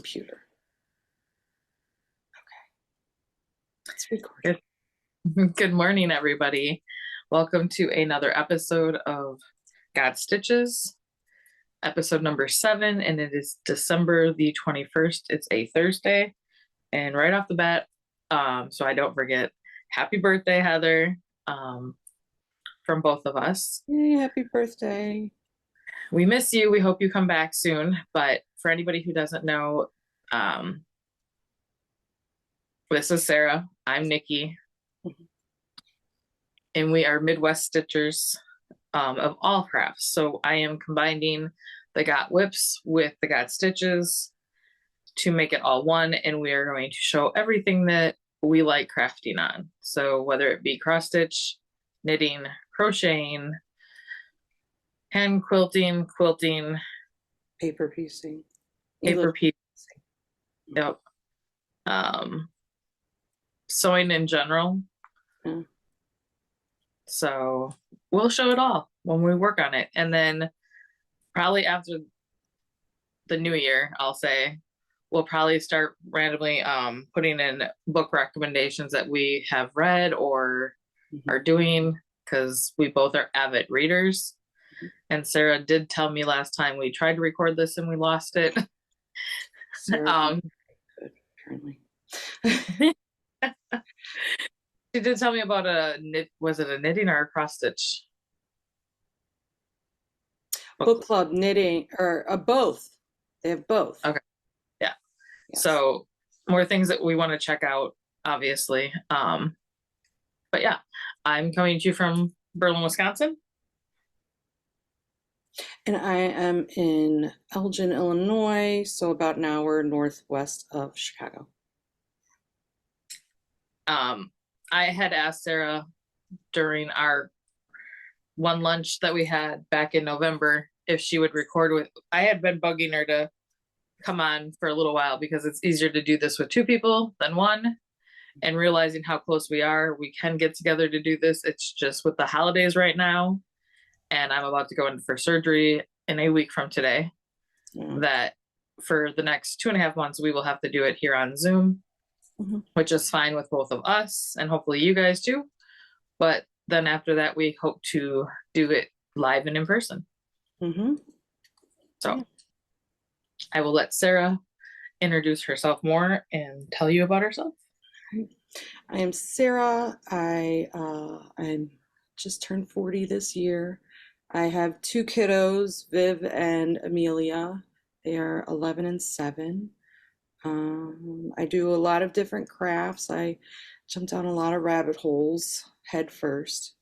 computer. Okay. Let's record. Good morning, everybody. Welcome to another episode of God Stitches, episode number 7, and it is December the 21st. It's a Thursday, and right off the bat, so I don't forget, happy birthday, Heather, from both of us. Yay, happy birthday. We miss you. We hope you come back soon. But for anybody who doesn't know, this is Sarah. I'm Nicci. And we are Midwest Stitchers of all crafts. So I am combining the Got Whips with the Got Stitches to make it all one. And we are going to show everything that we like crafting on. So whether it be cross stitch, knitting, crocheting, hand quilting, paper piecing, yep, sewing in general. Yeah. So we'll show it all when we work on it, and then probably after the new year, I'll say we'll probably start randomly putting in book recommendations that we have read or are doing, because we both are avid readers. And Sarah did tell me last time we tried to record this and we lost it. Sarah, good, apparently. She did tell me about was it a knitting or a cross stitch? Book club, knitting, or both. They have both. Okay. Yeah. Yes. So more things that we want to check out, obviously. But yeah, I'm coming to you from Berlin, Wisconsin. And I am in Elgin, Illinois, so about an hour northwest of Chicago. I had asked Sarah during our one lunch that we had back in November if she would record with. I had been bugging her to come on for a little while because it's easier to do this with 2 people than 1, and realizing how close we are, we can get together to do this. It's just with the holidays right now, and I'm about to go in for surgery in a week from today, that for the next 2.5 months we will have to do it here on Zoom. Which is fine with both of us and hopefully you guys too. But then after that, we hope to do it live and in person. So I will let Sarah introduce herself more and tell you about herself. I am Sarah. I'm just turned 40 this year. I have 2 kiddos, Viv and Amelia. They are 11 and 7. I do a lot of different crafts. I jump down a lot of rabbit holes head first.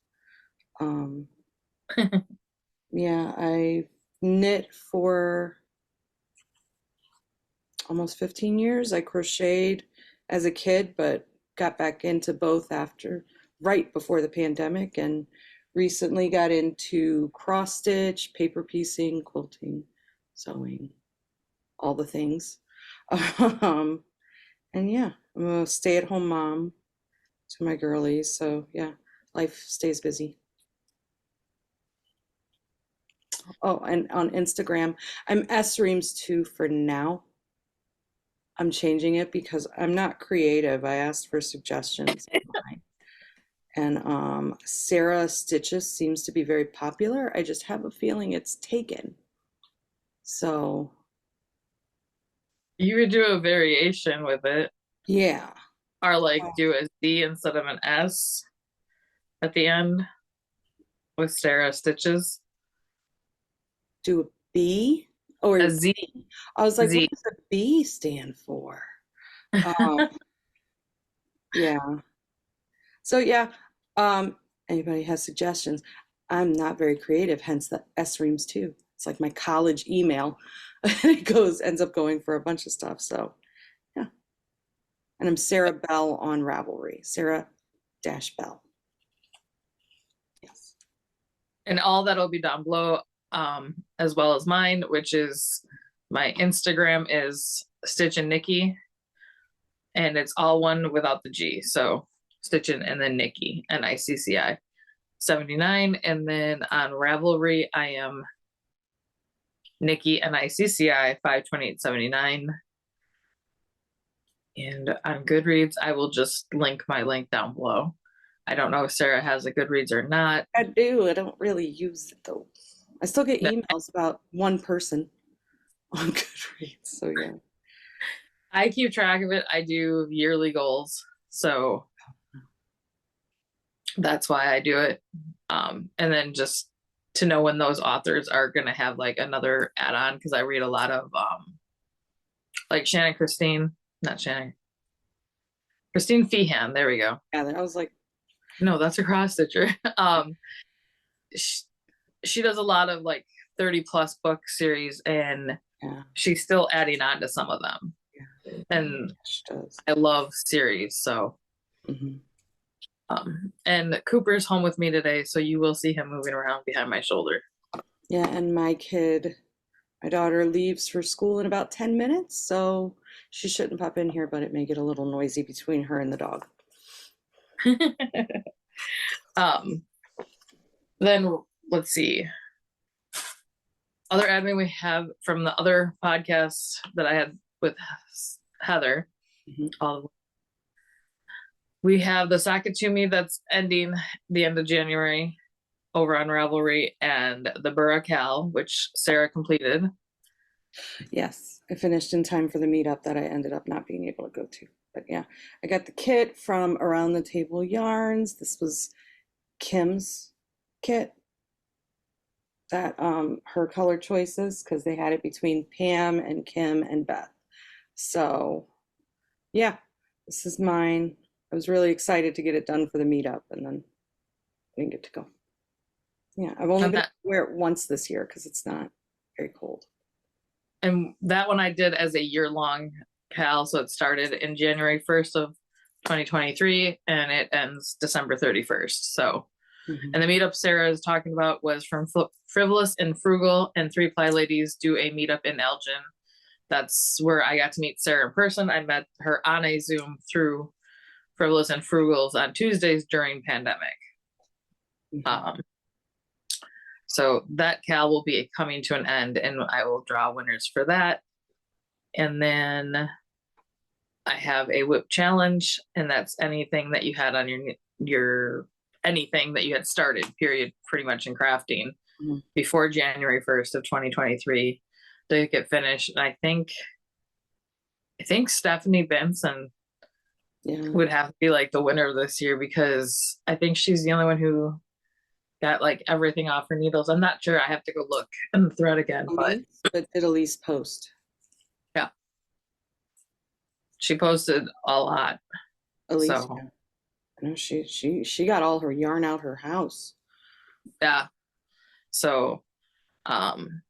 Yeah, I knit for almost 15 years. I crocheted as a kid, but got back into both right before the pandemic, and recently got into cross stitch, paper piecing, quilting, sewing, all the things. And yeah, I'm a stay-at-home mom to my girlies, so yeah, life stays busy. Oh, and on Instagram, I'm sreams2 for now. I'm changing it because I'm not creative. I asked for suggestions online. And Sarah Stitches seems to be very popular. I just have a feeling it's taken. So you could do a variation with it. Yeah. Or like do a Z instead of an S at the end with Sarah Stitches. Do a B or a Z. I was like, Z. What does a B stand for? Yeah. So yeah, anybody has suggestions? I'm not very creative, hence the sreams2. It's like my college email. It ends up going for a bunch of stuff. So yeah. And I'm Sarah Bell on Ravelry. Sarah-Bell. Yes. And all that'll be down below, as well as mine, which is my Instagram is Stitchin' Nicci. And it's all one without the G. So Stitchin' and then Nicci, Nicci 79. And then on Ravelry, I am Nicci Nicci 52879. And on Goodreads, I will just link my link down below. I don't know if Sarah has a Goodreads or not. I do. I don't really use it though. I still get emails about one person on Goodreads. So yeah. I keep track of it. I do yearly goals. So that's why I do it. And then just to know when those authors are going to have like another add-on, because I read a lot of like Christine Feehan. There we go. Yeah, I was like, no, that's a cross stitcher. She does a lot of like 30 plus book series, and yeah, she's still adding on to some of them. yeah, And she does. I love series. So Hmm. and Cooper's home with me today, so you will see him moving around behind my shoulder. Yeah, and my daughter leaves for school in about 10 minutes, so she shouldn't pop in here, but it may get a little noisy between her and the dog. um, then let's see. Other admin we have from the other podcasts that I had with Heather. Hmm. We have the Sakatumi that's ending the end of January over on Ravelry, and the Buracal, which Sarah completed. Yes, I finished in time for the meetup that I ended up not being able to go to. But yeah, I got the kit from Around the Table Yarns. This was Kim's kit, that her color choices, because they had it between Pam and Kim and Beth. So yeah, this is mine. I was really excited to get it done for the meetup, and then I didn't get to go. Yeah, I've only And been that able to wear it once this year because it's not very cold. and that one I did as a year-long cal, so it started in January 1st of 2023 and it ends December 31st. So, Hmm. and the meetup Sarah is talking about was from Frivolous and Frugal, and Three Ply Ladies do a meetup in Elgin. That's where I got to meet Sarah in person. I met her on a Zoom through Frivolous and Frugals on Tuesdays during pandemic. Hmm. So that cal will be coming to an end, and I will draw winners for that. And then I have a whip challenge, and that's anything that you had on your anything that you had started, period, pretty much in crafting Hmm. before January 1st of 2023 to get finished. And I think Stephanie Benson Yeah. would have to be like the winner this year, because I think she's the only one who got like everything off her needles. I'm not sure. I have to go look in the thread again, but Elise, but did Elise post? yeah, she posted a lot. Elise, So yeah. I know she got all her yarn out her house. yeah. So um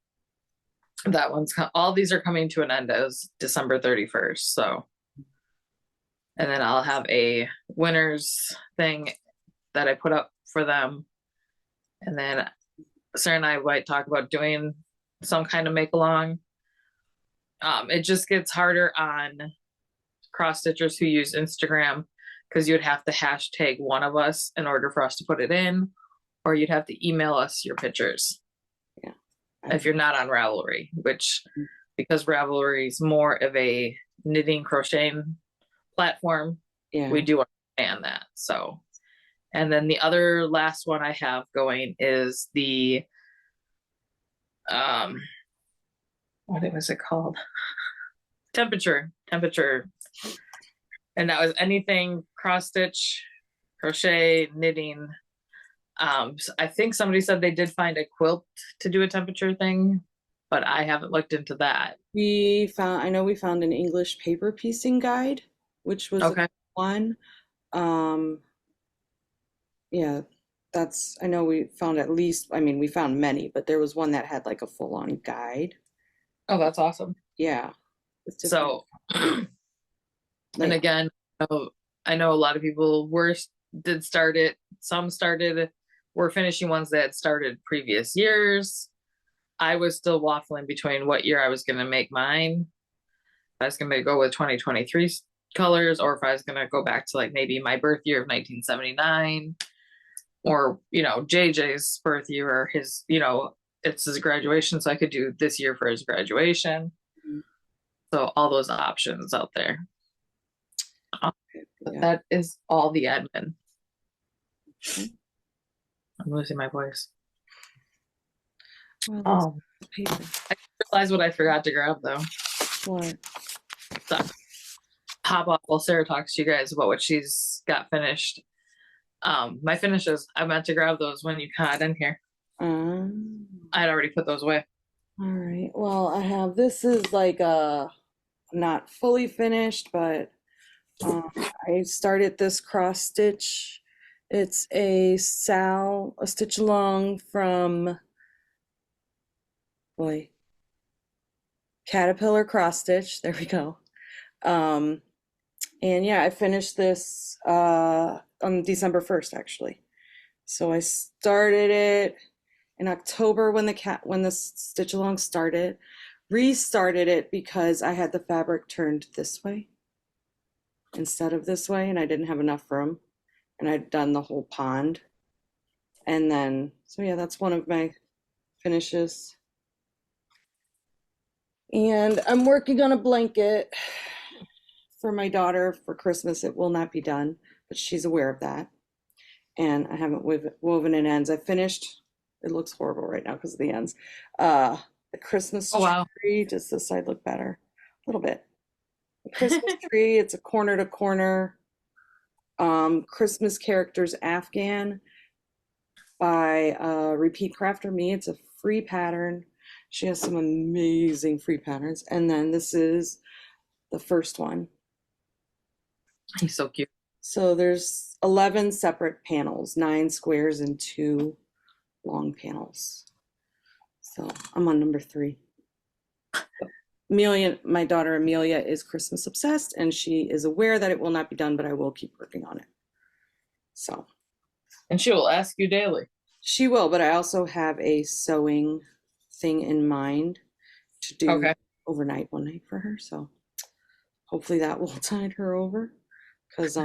that one's all these are coming to an end as December 31st. So, and then I'll have a winners thing that I put up for them. And then Sarah and I might talk about doing some kind of make along. It just gets harder on cross stitchers who use Instagram, because you'd have to hashtag one of us in order for us to put it in, or you'd have to email us your pictures. Yeah. If you're not on Ravelry, which, because Ravelry is more of a knitting crocheting platform, Yeah. we do understand that. So, and then the other last one I have going is the what was it called? Temperature. And that was anything cross stitch, crochet, knitting. I think somebody said they did find a quilt to do a temperature thing, but I haven't looked into that. I know we found an English paper piecing guide, which was a Okay. one. Um, yeah, I know we found at least, I mean, we found many, but there was one that had like a full-on guide. Oh, that's awesome. Yeah, with different So, and layout. again, I know a lot of people did start it. Some were finishing ones that had started previous years. I was still waffling between what year I was going to make mine. If I was going to go with 2023 colors, or if I was going to go back to like maybe my birth year of 1979, or, JJ's birth year, or his, it's his graduation. So I could do this year for his graduation. Mhm. So all those options out there. That is all the admin. Okay. I'm losing my voice. Well, Oh, there's paper. I realized what I forgot to grab though. What? The pop off while Sarah talks to you guys about what she's got finished. My finishes, I meant to grab those when you got in here. Um, I'd already put those away. all right. Well, I have this is like not fully finished, but I started this cross stitch. It's a stitch along from boy Caterpillar cross stitch. There we go. Um, and yeah, I finished this on December 1st actually. So I started it in October when the stitch along started. Restarted it because I had the fabric turned this way instead of this way, and I didn't have enough room, and I'd done the whole pond. And then, so yeah, that's one of my finishes. And I'm working on a blanket for my daughter for Christmas. It will not be done, but she's aware of that. And I haven't woven in ends. I finished, it looks horrible right now because of the ends. The Christmas Oh wow. tree, does this side look better? A little bit. The Christmas tree, it's a corner to corner Christmas characters Afghan by Repeat Crafter Me. It's a free pattern. She has some amazing free patterns. And then this is the first one. He's so cute. So there's 11 separate panels, 9 squares and 2 long panels. So I'm on number 3. Amelia, my daughter Amelia, is Christmas obsessed, and she is aware that it will not be done, but I will keep working on it. So. And she will ask you daily. She will, but I also have a sewing thing in mind to do overnight one night for her. So hopefully that will tide her over, because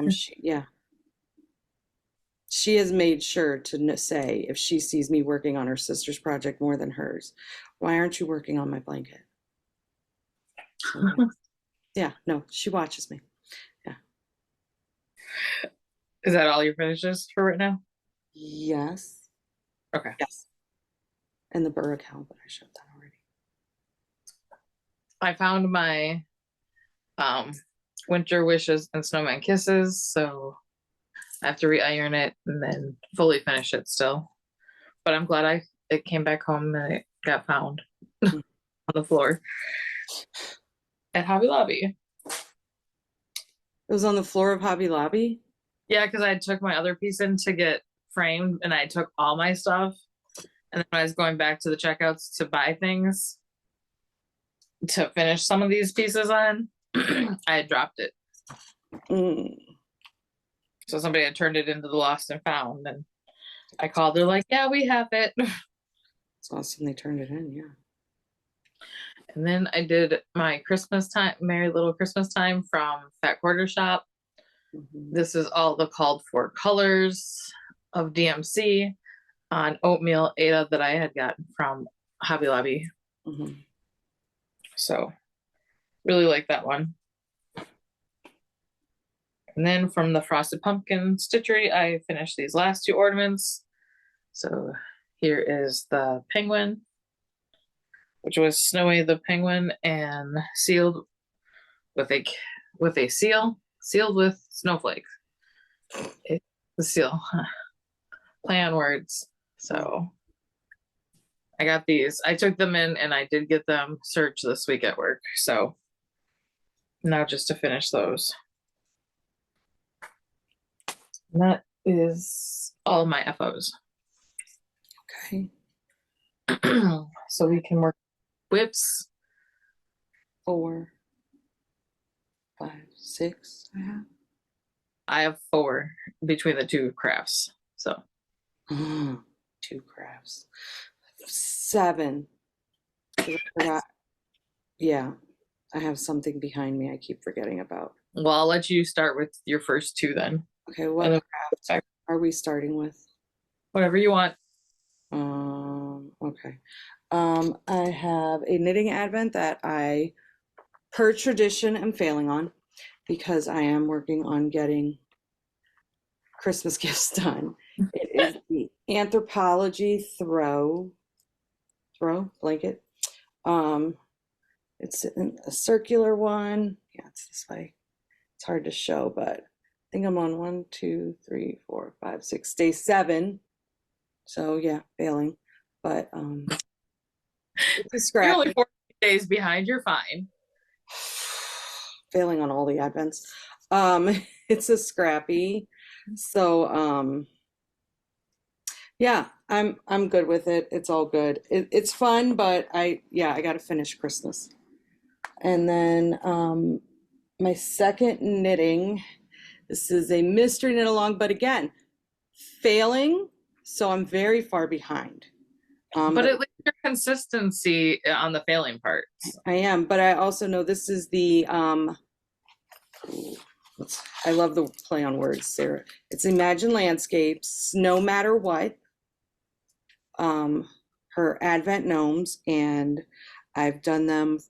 she has made sure to say if she sees me working on her sister's project more than hers, why aren't you working on my blanket? So, yeah, no, she watches me. Yeah. Is that all your finishes for right now? Yes. Okay. Yes. And the burr account, but I showed that already. I found my winter wishes and snowman kisses, so I have to re-iron it and then fully finish it still. But I'm glad it came back home and it got found on the floor at Hobby Lobby. It was on the floor of Hobby Lobby? Yeah, because I took my other piece in to get framed and I took all my stuff. And then when I was going back to the checkouts to buy things to finish some of these pieces on, I had dropped it. So somebody had turned it into the lost and found, and I called. They're like, "Yeah, we have it." It's awesome they turned it in, yeah. And then I did my Christmas time, Merry Little Christmas Time from Fat Quarter Shop. This is all the called for colors of DMC on oatmeal Ada that I had gotten from Hobby Lobby. So really like that one. And then from the Frosted Pumpkin Stitchery, I finished these last 2 ornaments. So here is the penguin, which was Snowy the penguin and sealed with a seal, sealed with snowflakes. It's the seal. Play on words. So I got these. I took them in and I did get them searched this week at work. So now just to finish those. And that is all my FOs. Okay. So we can work whips. 4, 5, 6 I have 4 between the 2 crafts. So 2 crafts. 7. I forgot. Yeah, I have something behind me I keep forgetting about. Well, I'll let you start with your first 2 then. Okay, what craft are we starting with? Whatever you want. Okay. I have a knitting advent that I, per tradition, am failing on because I am working on getting Christmas gifts done. It is the anthropology throw blanket. Um, it's a circular one. Yeah, it's this way. It's hard to show, but I think I'm on 1, 2, 3, 4, 5, 6, day 7. So yeah, failing. But it's a You're only scrappy. 14 days behind. You're fine. Failing on all the advents. It's a scrappy. So yeah, I'm good with it. It's all good. It's fun, but I got to finish Christmas. And then my second knitting, this is a mystery knit along, but again, failing, so I'm very far behind. But at least your consistency on the failing parts. I am, but I also know this is the I love the play on words, Sarah. It's Imagine Landscapes, No Matter What. Her Advent Gnomes, and I've done them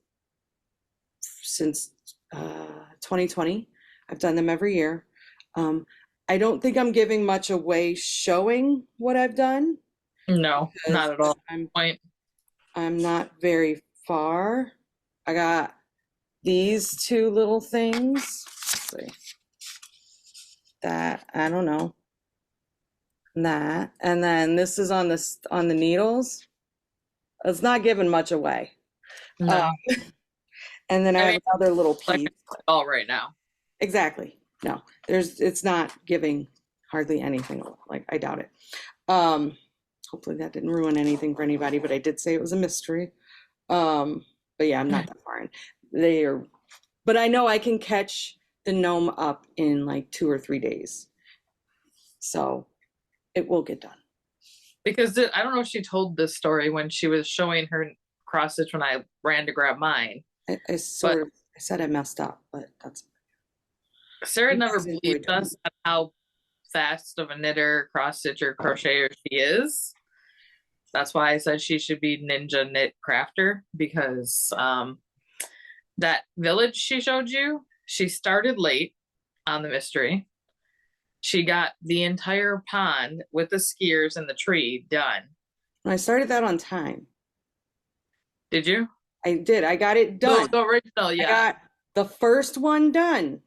since 2020. I've done them every year. I don't think I'm giving much away showing what I've done. No, not at all. I'm not very far. I got these two little things. Let's see. That, I don't know. That, and then this is on the needles. It's not giving much away. No. And then I have another little piece. Like all right now. Exactly. No, it's not giving hardly anything. Like, I doubt it. Hopefully that didn't ruin anything for anybody, but I did say it was a mystery. But yeah, I'm not that far in. But I know I can catch the gnome up in like 2 or 3 days. So it will get done. Because I don't know if she told this story when she was showing her cross stitch when I ran to grab mine. I said I messed up, but that's. Sarah never believed us on how fast of a knitter, cross stitcher, crocheter she is. That's why I said she should be ninja knit crafter, because that village she showed you, she started late on the mystery. She got the entire pond with the skiers and the tree done. I started that on time. Did you? I did. I got it done. The original, yeah. I got the first one done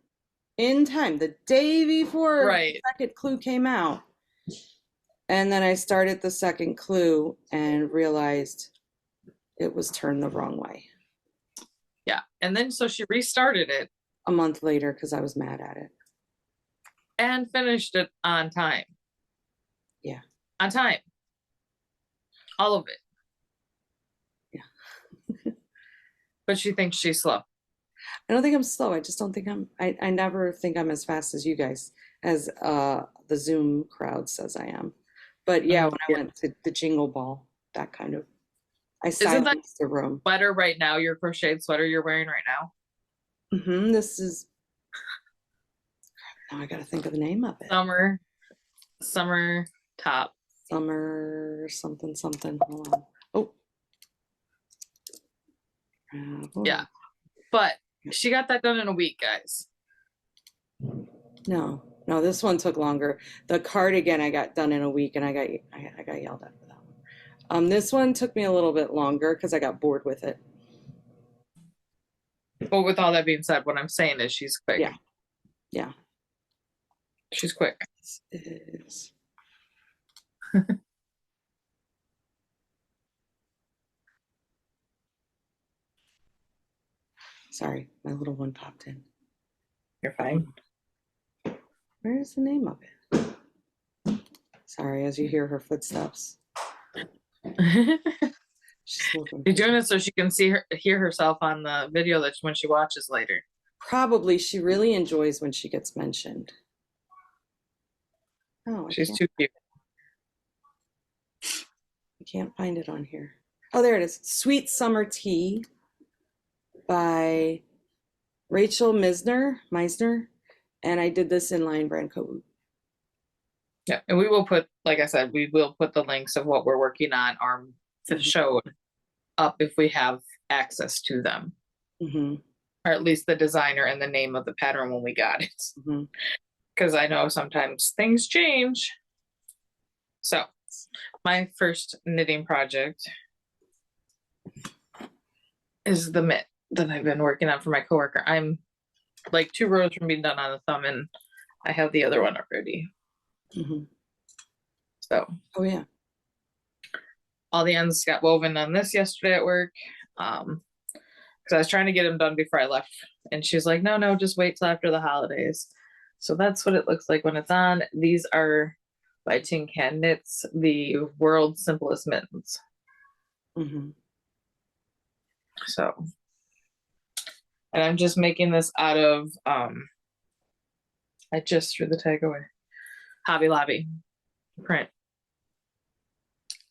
in time, the day before the second clue came out. And then I started the second clue and realized it was turned the wrong way. Yeah. And then so she restarted it a month later because I was mad at it. And finished it on time. Yeah. On time. All of it. Yeah. But she thinks she's slow. I don't think I'm slow. I just don't think I never think I'm as fast as you guys, as the Zoom crowd says I am. But yeah, when I went to the Jingle Ball, that kind of, I silenced the room. Sweater right now, your crocheted sweater you're wearing right now? Mm-hmm. This is, now I got to think of the name of it. Summer top. Summer something. Hold on. Oh. Yeah. But she got that done in a week, guys. No, this one took longer. The cardigan I got done in a week, and I got yelled at for that one. This one took me a little bit longer because I got bored with it. But with all that being said, what I'm saying is she's quick. Yeah. She's quick. It is. Sorry, my little one popped in. You're fine. Where is the name of it? Sorry, as you hear her footsteps. She's doing it so she can hear herself on the video that when she watches later. Probably. She really enjoys when she gets mentioned. Oh, she's too cute. I can't find it on here. Oh, there it is. Sweet Summer Tea by Rachel Meisner, and I did this in Lion Brand Kobu. Yeah, and we will put, like I said, we will put the links of what we're working on or showed up if we have access to them. Mm-hmm. Or at least the designer and the name of the pattern when we got it. Mm-hmm. because I know sometimes things change. So my first knitting project is the mitt that I've been working on for my coworker. I'm like 2 rows from being done on the thumb, and I have the other one already. Mm-hmm. So Oh yeah. all the ends got woven on this yesterday at work. Because I was trying to get them done before I left, and she's like, no, just wait till after the holidays. So that's what it looks like when it's on. These are by Tin Can Knits, the world's simplest mittens. Mm-hmm. So, and I'm just making this out of I just threw the tag away. Hobby Lobby print.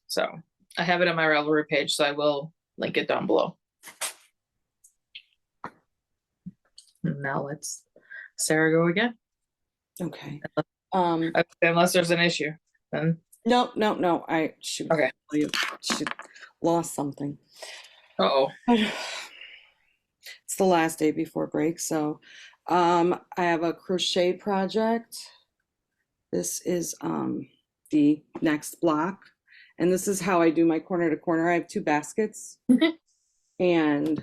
So I have it on my Ravelry page, so I will link it down below. And now let's Sarah go again. Okay. Unless there's an issue, then No. She okay. She lost something. Uh-oh. It's the last day before break, so I have a crochet project. This is the next block, and this is how I do my corner to corner. I have 2 baskets, and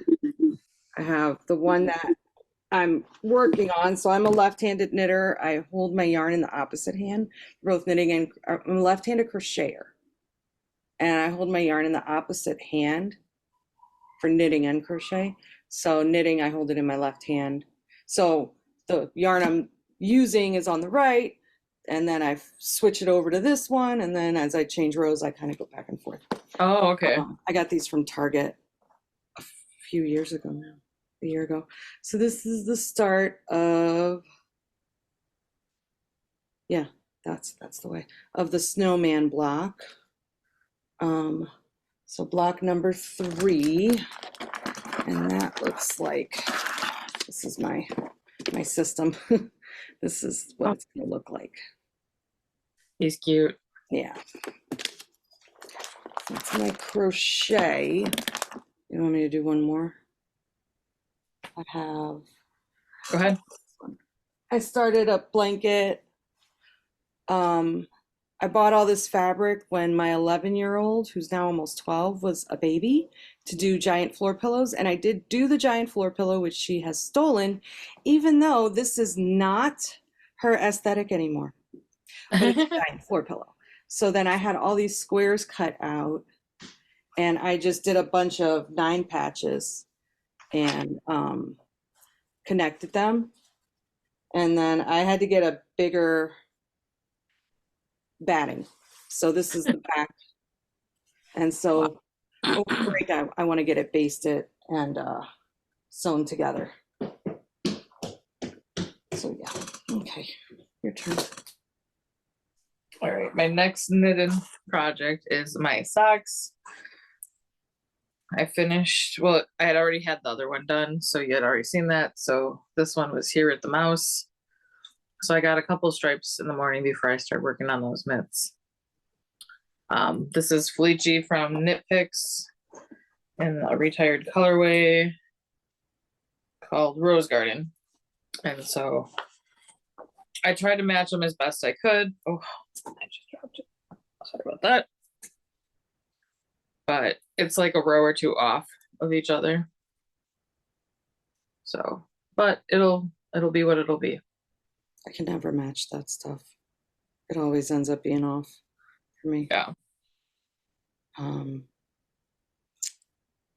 I have the one that I'm working on. So I'm a left-handed knitter. I hold my yarn in the opposite hand, both knitting and I'm a left-handed crocheter. And I hold my yarn in the opposite hand for knitting and crochet. So knitting, I hold it in my left hand. So the yarn I'm using is on the right, and then I switch it over to this one. And then as I change rows, I kind of go back and forth. Oh, okay. I got these from Target a few years ago now. A year ago. So this is the start of, yeah, that's the way of the snowman block. So block number 3, and that looks like, this is my system. This is what it's gonna look like. He's cute. Yeah. That's my crochet. You want me to do one more? I have. Go ahead. I started a blanket. I bought all this fabric when my 11-year-old, who's now almost 12, was a baby, to do giant floor pillows. And I did do the giant floor pillow, which she has stolen, even though this is not her aesthetic anymore. But it's a giant floor pillow. So then I had all these squares cut out, and I just did a bunch of 9 patches and connected them. And then I had to get a bigger batting. So this is the back. And so over break, I want to get it basted and sewn together. So yeah, okay, your turn. All right, my next knitted project is my socks. I finished, well, I had already had the other one done, so you had already seen that. So this one was here at the mouse. So I got a couple stripes in the morning before I start working on those mitts. This is Felici from Knit Picks in a retired colorway called Rose Garden. And so I tried to match them as best I could. Oh, I just dropped it. Sorry about that. But it's like a row or 2 off of each other. So, but it'll be what it'll be. I can never match that stuff. It always ends up being off for me. Yeah. And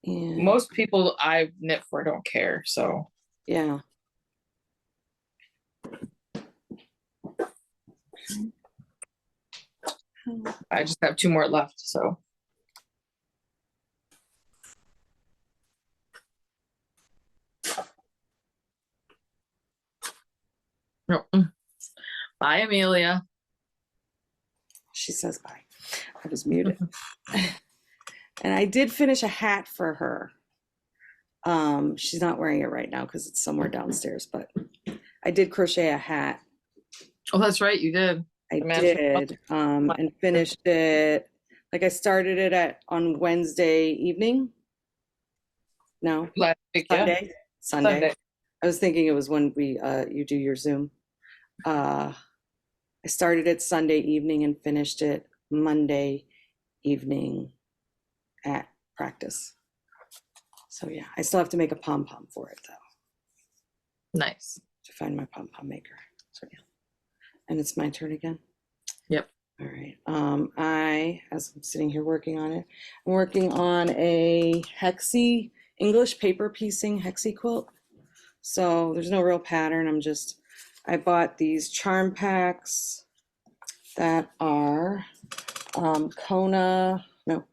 most people I knit for don't care, so yeah. I just have 2 more left, so. Bye, Amelia. She says bye. I was muted. And I did finish a hat for her. She's not wearing it right now because it's somewhere downstairs, but I did crochet a hat. Oh, that's right, you did. I did, and finished it. Like I started it on Wednesday evening. No, Last week, Sunday. yeah. Sunday. I was thinking it was when we you do your Zoom, I started it Sunday evening and finished it Monday evening at practice. So yeah, I still have to make a pom-pom for it though, Nice. to find my pom-pom maker. So yeah. And it's my turn again. Yep. All right. As I'm sitting here working on it, I'm working on a hexie, English paper piecing hexie quilt. So there's no real pattern. I bought these charm packs that are Kona, no,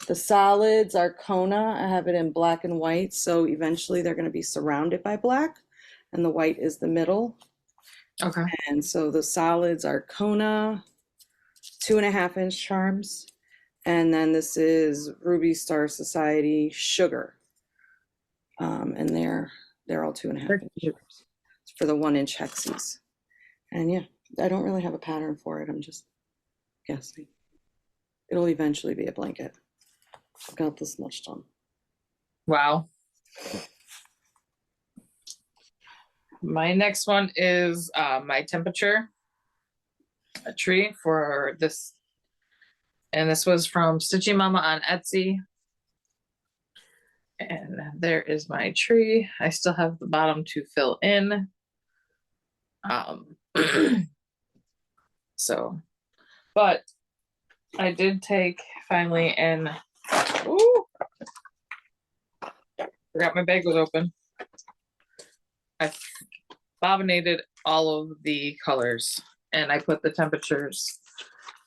the solids are Kona. I have it in black and white. So eventually they're going to be surrounded by black and the white is the middle. Okay. And so the solids are Kona 2.5-inch charms. And then this is Ruby Star Society Sugar. And they're all 2.5-inch charms for the 1-inch hexies. And yeah, I don't really have a pattern for it. I'm just guessing. It'll eventually be a blanket. I've got this much done. Wow. My next one is my temperature a tree for this. And this was from Stitchy Mama on Etsy. And there is my tree. I still have the bottom to fill in. So, but I did take finally and ooh, forgot my bag was open. I bobbinated all of the colors and I put the temperatures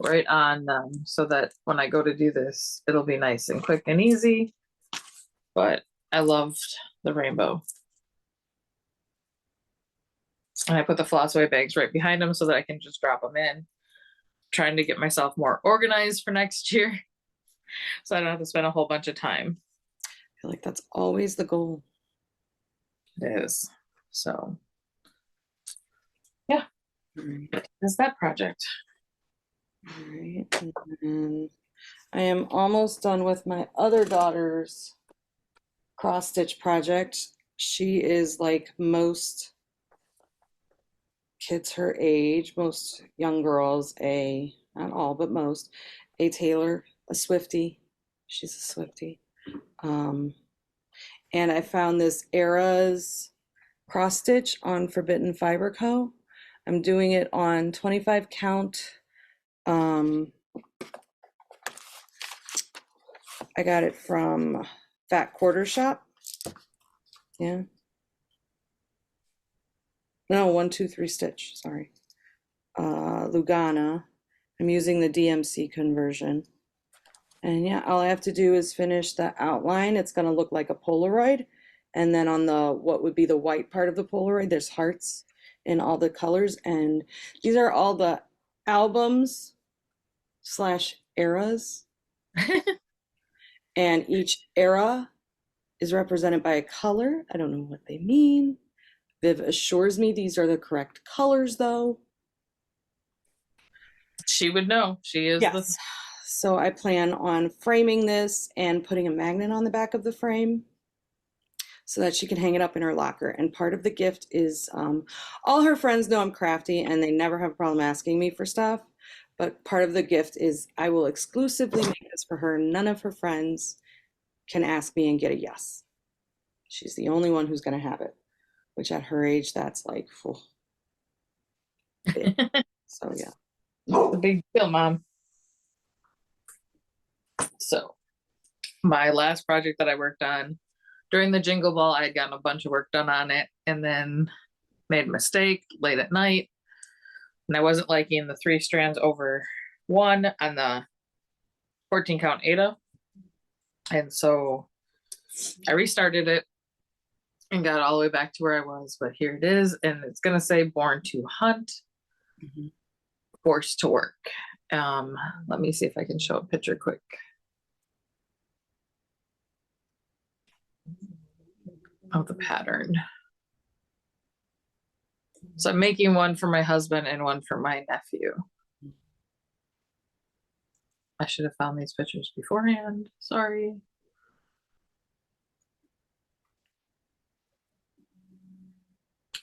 right on them so that when I go to do this, it'll be nice and quick and easy. But I loved the rainbow. And I put the flossaway bags right behind them so that I can just drop them in. Trying to get myself more organized for next year so I don't have to spend a whole bunch of time. I feel like that's always the goal. It is. So, yeah, Right. that's that project. All right. And I am almost done with my other daughter's cross stitch project. She is like most kids her age, most young girls, not all, but most, a tailor, a Swiftie. She's a Swiftie. And I found this Eras cross stitch on Forbidden Fiber Co. I'm doing it on 25 count. I got it from Fat Quarter Shop. Yeah. No, 123 stitch, sorry. Lugana. I'm using the DMC conversion. And yeah, all I have to do is finish the outline. It's gonna look like a Polaroid. And then on the, what would be the white part of the Polaroid, there's hearts in all the colors. And these are all the albums / eras. And each era is represented by a color. I don't know what they mean. Viv assures me these are the correct colors though. She would know. She is Yes. So I plan on framing this and putting a magnet on the back of the frame so that she can hang it up in her locker. And part of the gift is all her friends know I'm crafty and they never have a problem asking me for stuff. But part of the gift is I will exclusively make this for her. None of her friends can ask me and get a yes. She's the only one who's going to have it, which at her age, that's like, big. So yeah. a big deal, Mom. So my last project that I worked on during the Jingle Ball, I had gotten a bunch of work done on it and then made a mistake late at night. And I wasn't liking the 3 strands over 1 on the 14 count Ada. And so I restarted it and got all the way back to where I was. But here it is. And it's going to say Born to Hunt, Forced to Work. Let me see if I can show a picture quick. Of the pattern. So I'm making one for my husband and one for my nephew. I should have found these pictures beforehand. Sorry.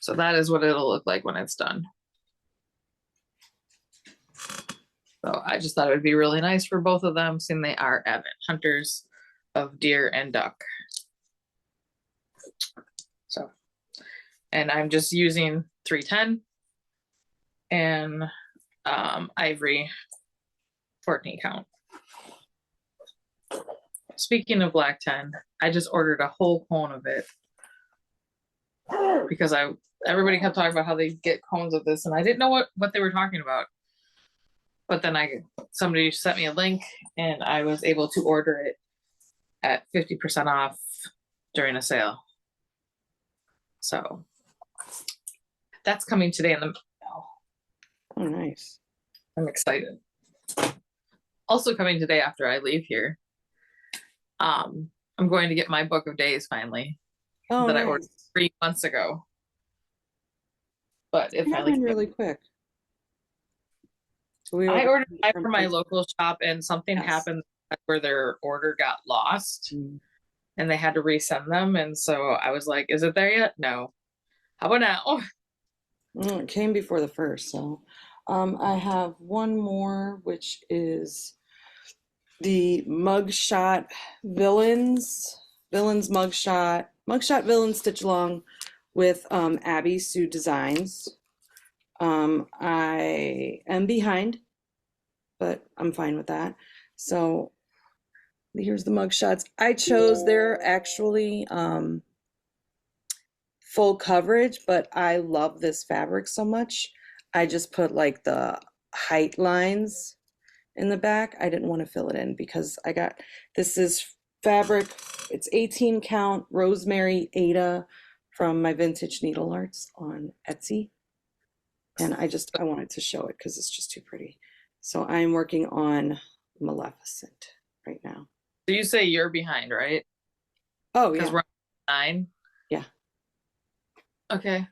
So that is what it'll look like when it's done. So I just thought it would be really nice for both of them, seeing they are avid hunters of deer and duck. So, and I'm just using 310 and ivory 14 count. Speaking of black 10, I just ordered a whole cone of it because everybody kept talking about how they get cones of this, and I didn't know what they were talking about. But then somebody sent me a link, and I was able to order it at 50% off during a sale. So that's coming today in the mail. Oh, nice. I'm excited. Also coming today after I leave here. I'm going to get my book of days finally. Oh, that nice. I ordered 3 months ago. But it It finally happened came. really quick. I ordered mine from from my local shop, and something Yes. happened where their order got lost, and they had to resend them. And so I was like, "Is it there yet?" No. How about now? It came before the first, so I have one more, which is the mugshot villains mugshot villain stitch along with Abby Sue Designs. I am behind, but I'm fine with that. So here's the mugshots. I chose they're actually full coverage, but I love this fabric so much. I just put like the height lines in the back. I didn't want to fill it in because this is fabric. It's 18 count Rosemary Ada from my Vintage Needle Arts on Etsy. And I wanted to show it because it's just too pretty. So I'm working on Maleficent right now. So you say you're behind, right? Oh, Because yeah. we're on 9. Yeah. Okay.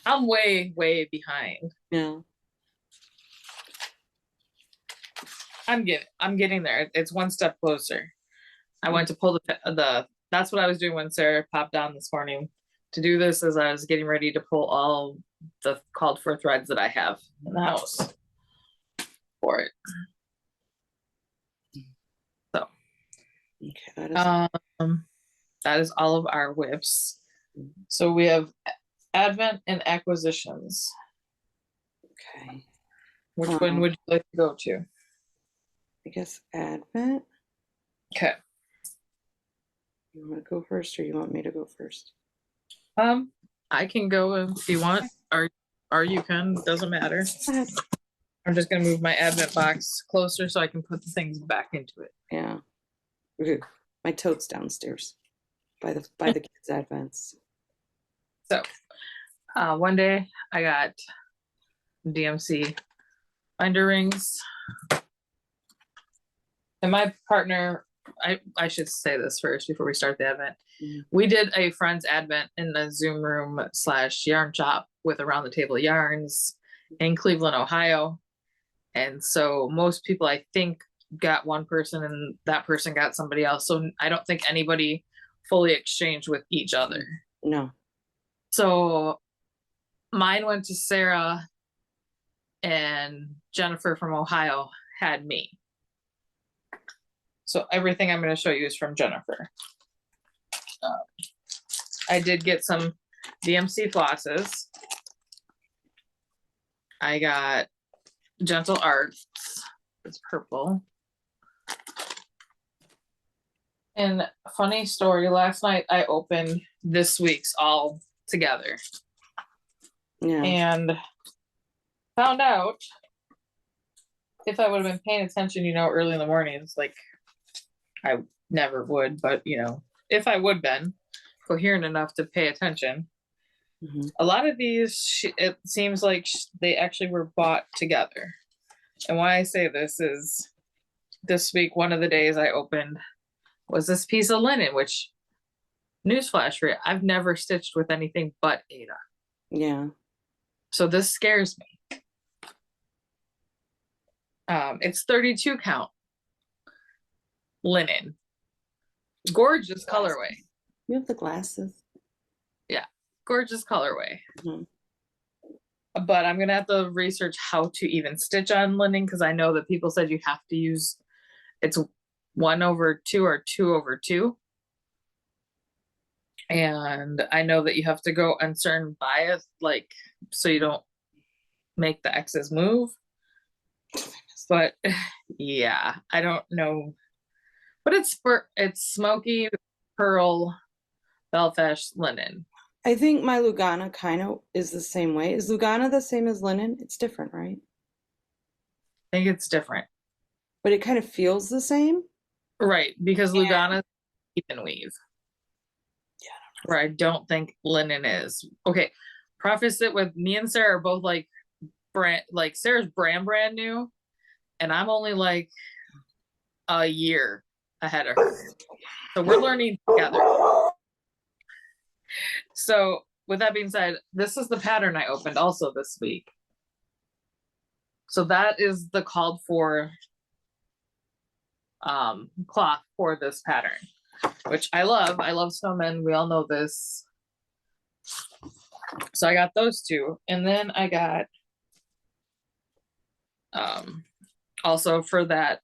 I'm way, way behind. Yeah. I'm getting there. It's one step closer. I went to pull that's what I was doing when Sarah popped down this morning to do this, as I was getting ready to pull all the called for threads that I have in the house for it. So okay, that is all of our whips. So we have Advent and acquisitions. okay. Which one would you like to go to? I guess Advent. Okay. You want to go first, or you want me to go first? I can go if you want, or you can. Doesn't matter. Go ahead. I'm just gonna move my Advent box closer so I can put the things back into it. Yeah. Okay. My tote's downstairs by the kids' Advents. So, one day I got DMC binder rings, and my partner. I should say this first before we start the Advent. We did a friend's Advent in the Zoom room / yarn shop with Around the Table Yarns in Cleveland, Ohio. And so most people, I think, got one person and that person got somebody else. So I don't think anybody fully exchanged with each other. No. So mine went to Sarah, and Jennifer from Ohio had me. So everything I'm going to show you is from Jennifer. I did get some DMC flosses. I got Gentle Arts. It's purple. And funny story, last night I opened this week's all together. Yeah. And found out, if I would have been paying attention, early in the mornings, like I never would, but if I would have been coherent enough to pay attention, a lot of these, it seems like they actually were bought together. And why I say this is, this week, one of the days I opened was this piece of linen, which, newsflash for you, I've never stitched with anything but Ada. Yeah. So this scares me. It's 32 count linen. Gorgeous colorway. You have the glasses. Yeah, gorgeous colorway. but I'm gonna have to research how to even stitch on linen because I know that people said you have to use it's 1/2 or 2/2. And I know that you have to go on certain bias, like so you don't make the X's move. But yeah, I don't know. But it's smoky pearl Belfast linen. I think my Lugana kind of is the same way. Is Lugana the same as linen? It's different, right? I think it's different. But it kind of feels the same. Right, because Yeah. Lugana even weave. Yeah. Where I don't think linen is. Okay, preface it with me and Sarah are both like Sarah's brand new, and I'm only like a year ahead of her. So we're learning together. So with that being said, this is the pattern I opened also this week. So that is the called for cloth for this pattern, which I love. I love snowmen. We all know this. So I got those two. And then I got also for that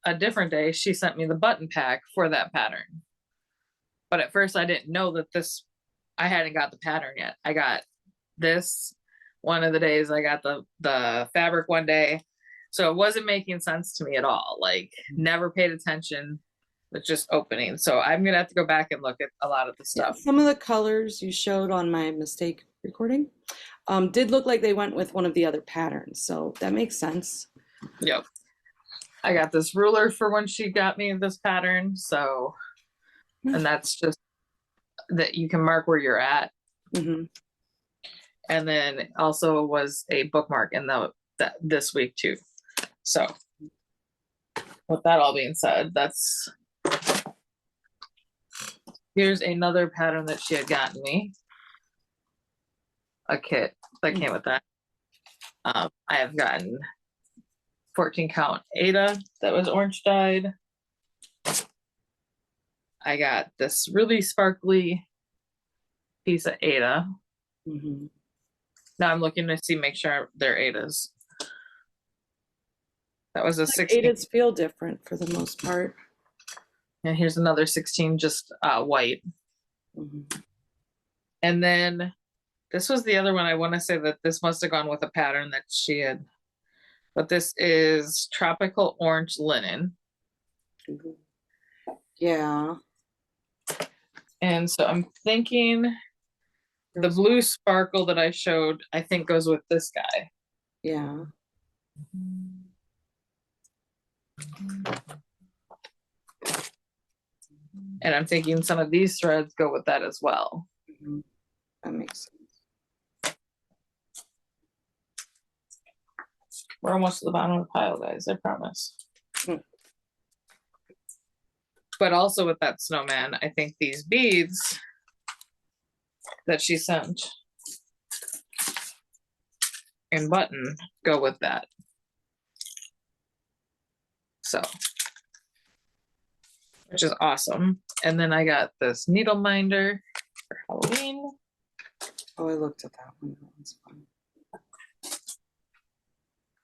a different day, she sent me the button pack for that pattern. But at first I didn't know that I hadn't got the pattern yet. I got this one of the days, I got the fabric one day. So it wasn't making sense to me at all. Like never paid attention with just opening. So I'm gonna have to go back and look at a lot of the stuff. Yeah, some of the colors you showed on my mistake recording did look like they went with one of the other patterns. So that makes sense. Yep. I got this ruler for when she got me this pattern. So, and that's just that you can mark where you're at. Mm-hmm. And then also was a bookmark in this week too. So with that all being said, here's another pattern that she had gotten me. A kit that came with that. I have gotten 14 count Ada that was orange dyed. I got this really sparkly piece of Ada. Mm-hmm. Now I'm looking to make sure they're Adas. That was a 16. Adas feel different for the most part. And here's another 16, just white. Mm-hmm. And then this was the other one. I want to say that this must have gone with a pattern that she had. But this is tropical orange linen. Yeah. And so I'm thinking the blue sparkle that I showed, I think goes with this guy. Yeah. And I'm thinking some of these threads go with that as well. Mm-hmm. That makes sense. We're almost to the bottom of the pile, guys, I promise. Mm. But also with that snowman, I think these beads that she sent in button go with that. So, which is awesome. And then I got this needle minder for Halloween. Oh, I looked at that one. That one's fun.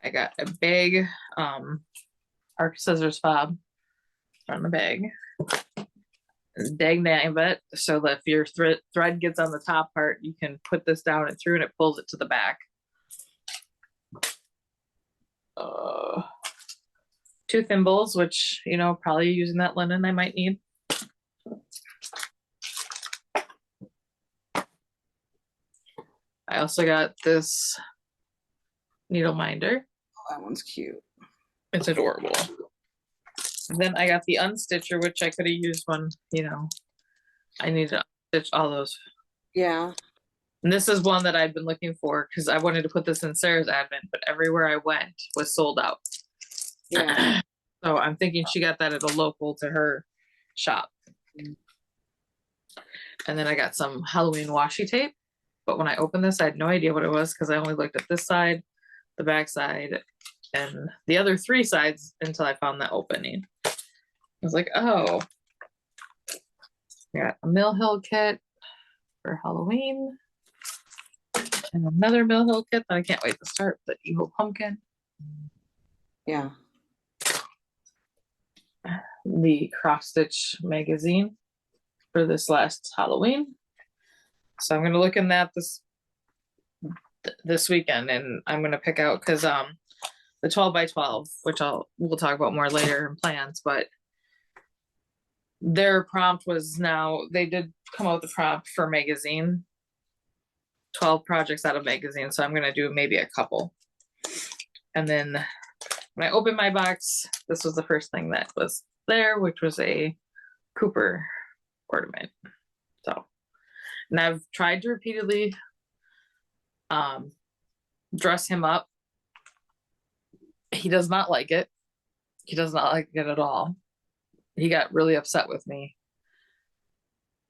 I got a big arc scissors fob on the bag. Dag name it so that if your thread gets on the top part, you can put this down and through and it pulls it to the back. 2 thimbles, which, you know, probably using that linen I might need. I also got this needle minder. Oh, that one's cute. It's adorable. Then I got the unstitcher, which I could have used when, you know, I need to stitch all those. Yeah. And this is one that I've been looking for because I wanted to put this in Sarah's advent, but everywhere I went was sold out. Yeah. So I'm thinking she got that at a local to her shop. And then I got some Halloween washi tape. But when I opened this, I had no idea what it was because I only looked at this side, the back side, and the other 3 sides until I found that opening. I was like, oh. I got a Mill Hill kit for Halloween. And another Mill Hill kit that I can't wait to start, the Evil Pumpkin. Yeah. The Cross Stitch magazine for this last Halloween. So I'm gonna look in that this weekend, and I'm gonna pick out because the 12 by 12, which we'll talk about more later in plans, but their prompt was now they did come out with the prompt for magazine, 12 projects out of magazine. So I'm gonna do maybe a couple, and then when I opened my box, this was the first thing that was there, which was a Cooper ornament. So, and I've tried to repeatedly dress him up. He does not like it. He does not like it at all. He got really upset with me.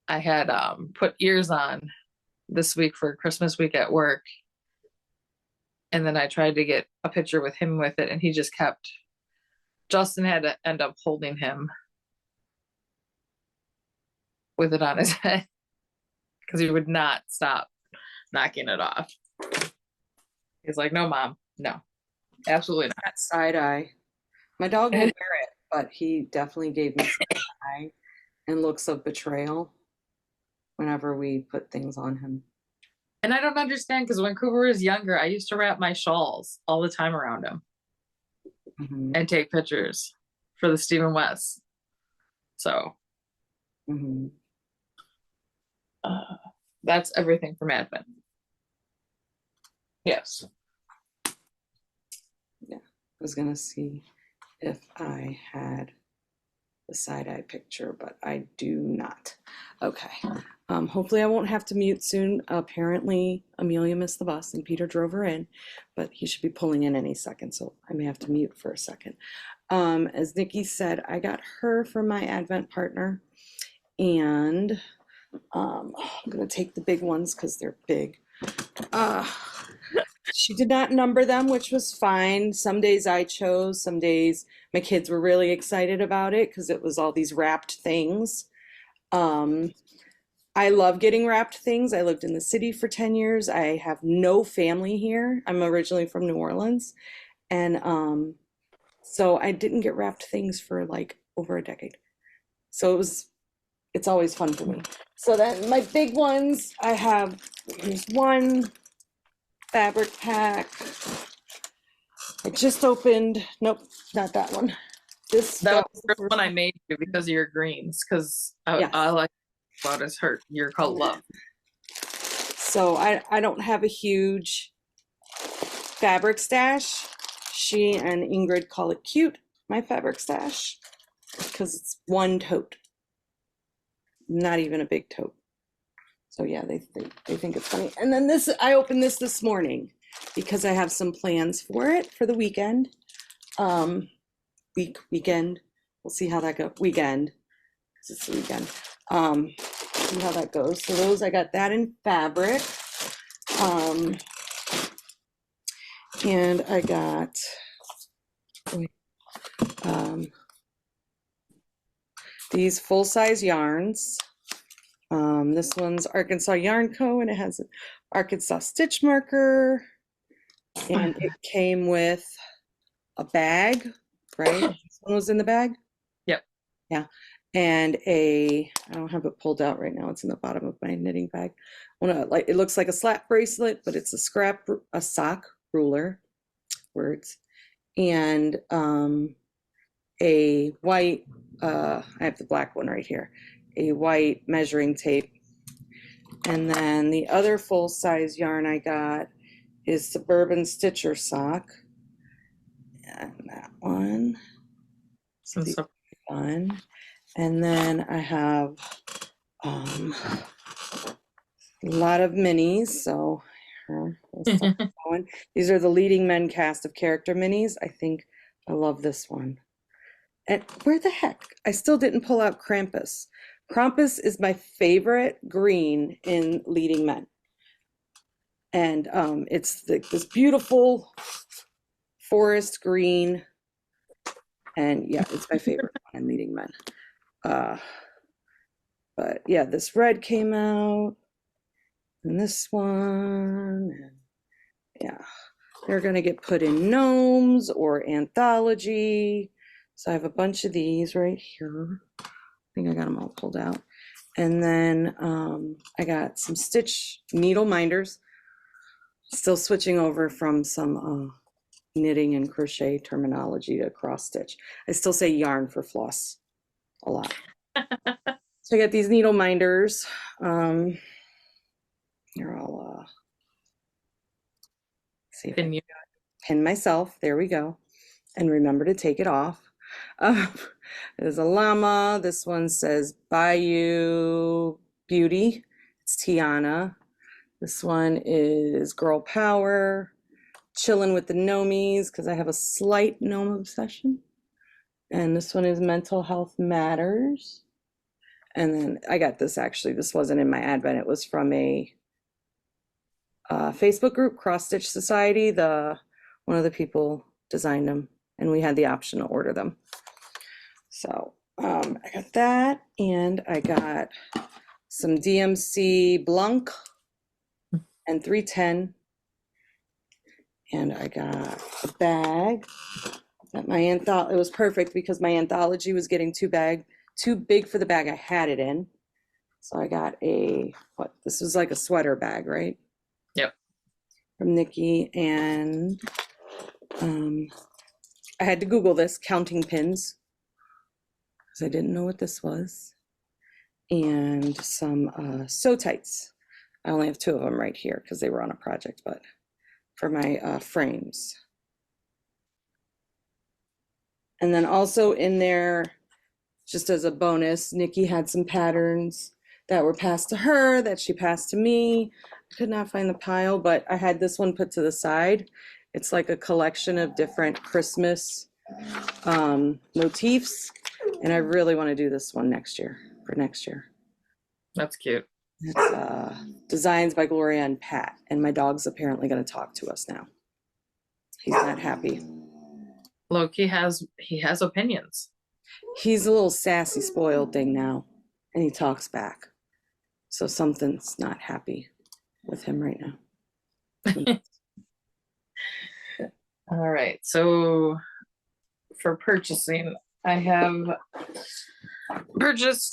I had put ears on this week for Christmas week at work, and then I tried to get a picture with him with it, and he just kept. Justin had to end up holding him with it on his head because he would not stop knocking it off. He's like, "No, Mom, no, absolutely not." That side eye. My dog will wear it, but he definitely gave me side eye and looks of betrayal whenever we put things on him. And I don't understand because when Cooper was younger, I used to wrap my shawls all the time around him and take pictures for the Stephen West. So that's everything from admin. Yes. Yeah, I was gonna see if I had the side-eye picture, but I do not. Okay. Hopefully I won't have to mute soon. Apparently Amelia missed the bus and Peter drove her in, but he should be pulling in any second, so I may have to mute for a second. As Nicci said, I got her from my Advent partner, and I'm gonna take the big ones because they're big. She did not number them, which was fine. Some days I chose, some days my kids were really excited about it because it was all these wrapped things. I love getting wrapped things. I lived in the city for 10 years. I have no family here. I'm originally from New Orleans. And so I didn't get wrapped things for like over a decade. So it's always fun for me. So then my big ones, here's one fabric pack. I just opened, nope, not that one. That was the first one I made because of your greens, because I like about his your called love. So I don't have a huge fabric stash. She and Ingrid call it cute, my fabric stash, because it's one tote, not even a big tote. So yeah, they think it's funny. And then I opened this morning because I have some plans for it for the weekend. Weekend. We'll see how that goes. Weekend. Because it's the weekend. See how that goes. So those, I got that in fabric. And I got these full-size yarns. This one's Arkansas Yarn Co. and it has an Arkansas stitch marker. And it came with a bag, right? This one was in the bag? Yep. Yeah. And I don't have it pulled out right now. It's in the bottom of my knitting bag. It looks like a slap bracelet, but it's a sock ruler, words, and a white, I have the black one right here, a white measuring tape. And then the other full-size yarn I got is Suburban Stitcher sock. And that one. So the one. And then I have a lot of minis. So these are the Leading Men cast of character minis. I think I love this one. And where the heck? I still didn't pull out Krampus. Krampus is my favorite green in Leading Men. And it's this beautiful forest green. And yeah, it's my favorite one in Leading Men. But yeah, this red came out. and this one. And yeah, they're going to get put in gnomes or anthology. So I have a bunch of these right here. I think I got them all pulled out. And then I got some stitch needle minders. Still switching over from some knitting and crochet terminology to cross stitch. I still say yarn for floss a lot. So I got these needle minders. Here I'll see if I can pin myself. There we go. And remember to take it off. There's a llama. This one says Bayou Beauty. It's Tiana. This one is Girl Power. Chilling with the Gnomies because I have a slight gnome obsession. And this one is Mental Health Matters. And then I got this actually. This wasn't in my advent. It was from a Facebook group, Cross Stitch Society. One of the people designed them, and we had the option to order them. So I got that, and I got some DMC Blanc and 310. And I got a bag that it was perfect because my anthology was getting too big for the bag I had it in. So I got this was like a sweater bag, right? Yep. From Nicci. And I had to Google this, counting pins, because I didn't know what this was. And some sew tights. I only have 2 of them right here because they were on a project, but for my frames. And then also in there, just as a bonus, Nicci had some patterns that were passed to her that she passed to me. I could not find the pile, but I had this one put to the side. It's like a collection of different Christmas motifs, and I really want to do this one for next year. That's cute. It's designs by Gloria and Pat, and my dog's apparently going to talk to us now. He's not happy. Look, he has opinions. He's a little sassy, spoiled thing now, and he talks back. So something's not happy with him right now. All right. So for purchasing, I have purchased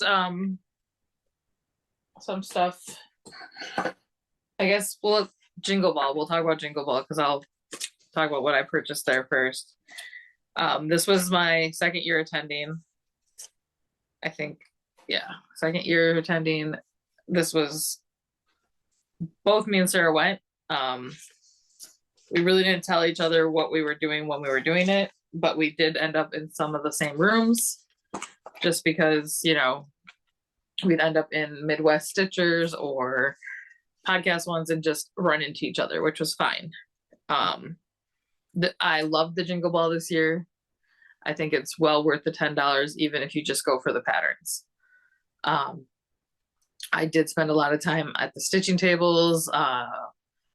some stuff. I guess Jingle Ball. We'll talk about Jingle Ball because I'll talk about what I purchased there first. This was my second year attending. I think, yeah, second year attending. This was both me and Sarah went. We really didn't tell each other what we were doing when we were doing it, but we did end up in some of the same rooms just because, we'd end up in Midwest Stitchers or podcast ones and just run into each other, which was fine. I love the Jingle Ball this year. I think it's well worth the $10, even if you just go for the patterns. I did spend a lot of time at the stitching tables.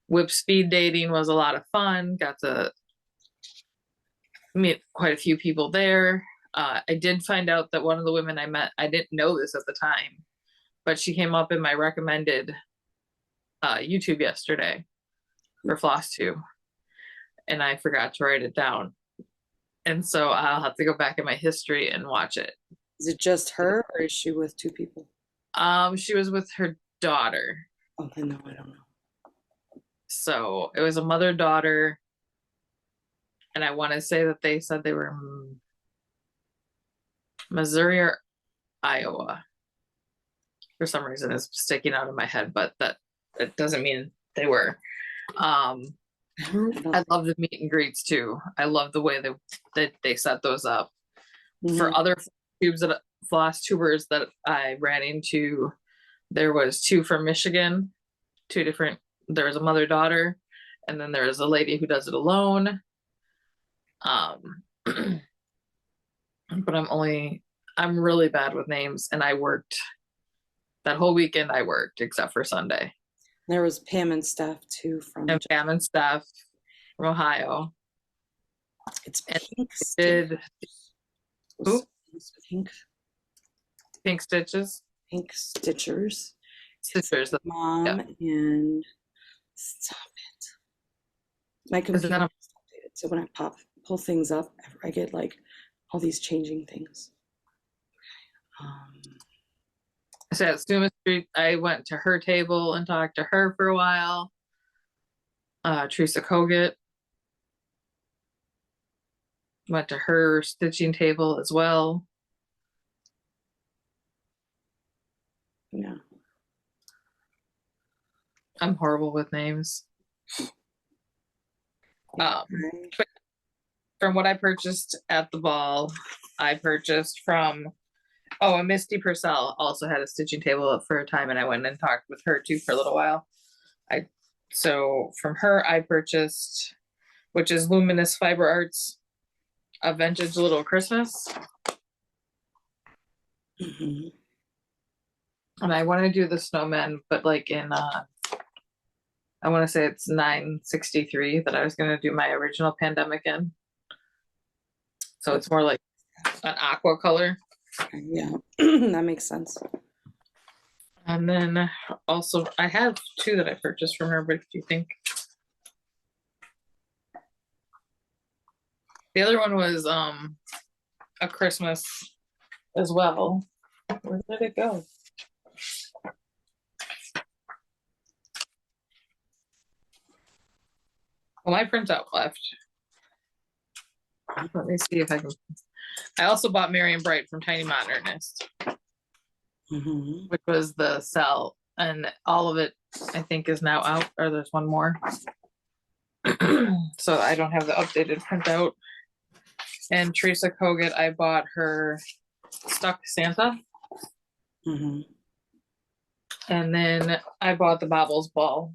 Whip speed dating was a lot of fun. Got to meet quite a few people there. I did find out that one of the women I met, I didn't know this at the time, but she came up in my recommended YouTube yesterday for Floss2, and I forgot to write it down. And so I'll have to go back in my history and watch it. Is it just her, or is she with 2 people? She was with her daughter. Oh, then no, I don't know. So it was a mother-daughter, and I want to say that they said they were in Missouri or Iowa. For some reason, it's sticking out of my head, but it doesn't mean they were. I love the meet and greets too. I love the way that they set those up. Mm-hmm. For other floss tubers that I ran into, there was 2 from Michigan, 2 different. There was a mother-daughter, and then there was a lady who does it alone. But I'm really bad with names, and I worked that whole weekend. I worked except for Sunday. There was Pam and Steph too from Ohio. It's Pink Stitches. Pink Stitches. Pink Stitchers. Sisters. Yeah. Mom and stop it. My Is computer that a, is updated, so when I pull things up, I get like all these changing things. Um, so at Stuma Street, I went to her table and talked to her for a while. Teresa Kogut went to her stitching table as well. yeah. I'm horrible with names. Yeah. But from what I purchased at the ball, I purchased from and Misty Purcell also had a stitching table up for a time, and I went and talked with her too for a little while. So from her I purchased, which is Luminous Fiber Arts, a vintage little Christmas. Mm-hmm. And I want to do the snowman, but like in I want to say it's 963 that I was going to do my original pandemic in. So it's more like an aqua color. Yeah, that makes sense. And then also I have two that I purchased from her, but if you think the other one was a Christmas as well. Where did it go? Well, my printout left. Let me see if I can. I also bought Marion Bright from Tiny Modernist, Mm-hmm. which was the cell, and all of it I think is now out, or there's one more. So I don't have the updated printout. And Teresa Kogut, I bought her Stuck Santa. Mm-hmm. And then I bought the Bobbles Ball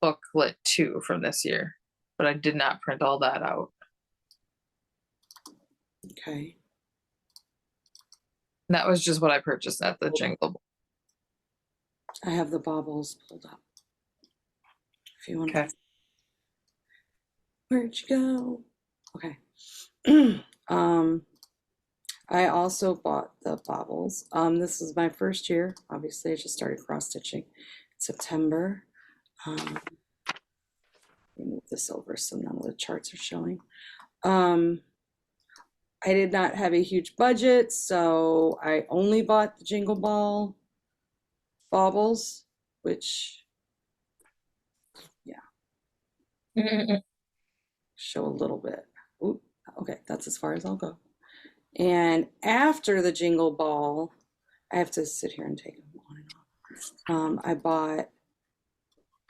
booklet too from this year, but I did not print all that out. Okay. And that was just what I purchased at the Jingle. I have the baubles pulled up. If you want Okay. to. Where'd you go? Okay. I also bought the baubles. This is my first year. Obviously, I just started cross stitching in September. Let me move this over so none of the charts are showing. I did not have a huge budget, so I only bought the Jingle Ball baubles, which, yeah, show a little bit. Ooh, okay, that's as far as I'll go. And after the Jingle Ball, I have to sit here and take them on and off. I bought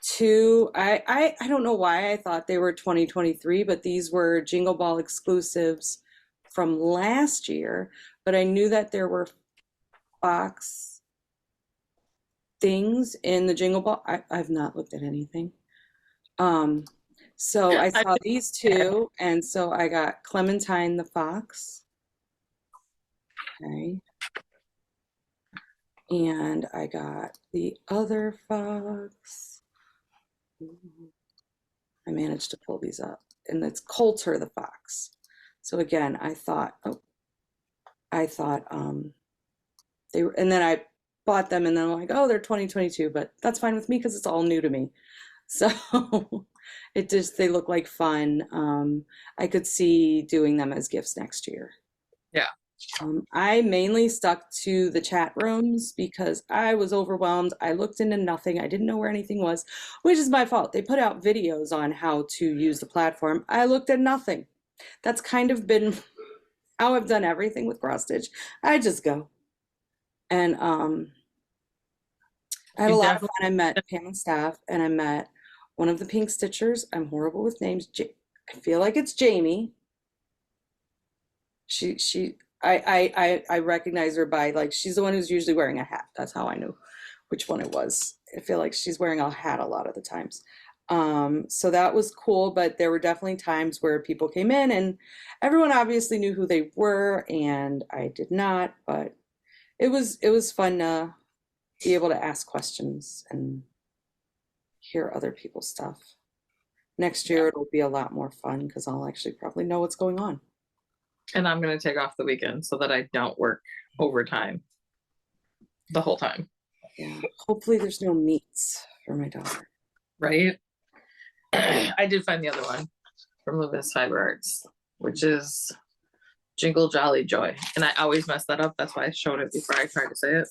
two. I don't know why I thought they were 2023, but these were Jingle Ball exclusives from last year. But I knew that there were box things in the Jingle Ball. I've not looked at anything. So I saw these two, and so I got Clementine the Fox. Okay. And I got the other fox. I managed to pull these up, and it's Coulter the Fox. So again, I thought they were, and then I bought them, and then I'm like, oh, they're 2022, but that's fine with me because it's all new to me. So they look like fun. I could see doing them as gifts next year. Yeah. I mainly stuck to the chat rooms because I was overwhelmed. I looked into nothing. I didn't know where anything was, which is my fault. They put out videos on how to use the platform. I looked at nothing. That's kind of been how I've done everything with cross stitch. I just go. And I had a lot of fun. I met Pam and staff, and I met one of the pink stitchers. I'm horrible with names. I feel like it's Jamie. I recognize her by, like, she's the one who's usually wearing a hat. That's how I knew which one it was. I feel like she's wearing a hat a lot of the times. So that was cool, but there were definitely times where people came in and everyone obviously knew who they were, and I did not, but it was fun to be able to ask questions and hear other people's stuff. Next year it'll be a lot more fun because I'll actually probably know what's going on. And I'm going to take off the weekend so that I don't work overtime the whole time. Yeah. Hopefully there's no meats for my daughter. Right? I did find the other one from Luminous Fiber Arts, which is Jingle Jolly Joy. And I always mess that up. That's why I showed it before I tried to say it.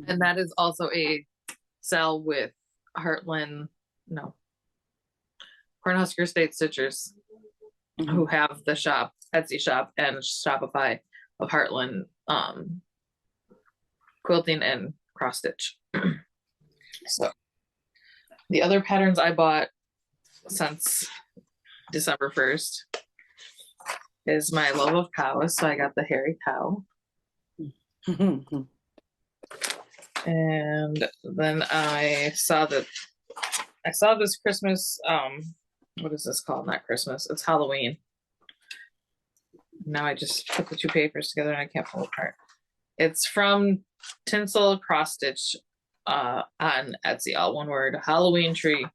And that is also a sell with Heartland, no, Cornhusker State Stitchers, who have the shop, Etsy shop, and Shopify of Heartland quilting and cross stitch. So the other patterns I bought since December 1st is my love of cows. So I got the hairy cow. And then I saw this Christmas, what is this called? Not Christmas, it's Halloween. Now I just put the two papers together and I can't pull it apart. It's from Tinsel Cross Stitch on Etsy, all one word, Halloween tree.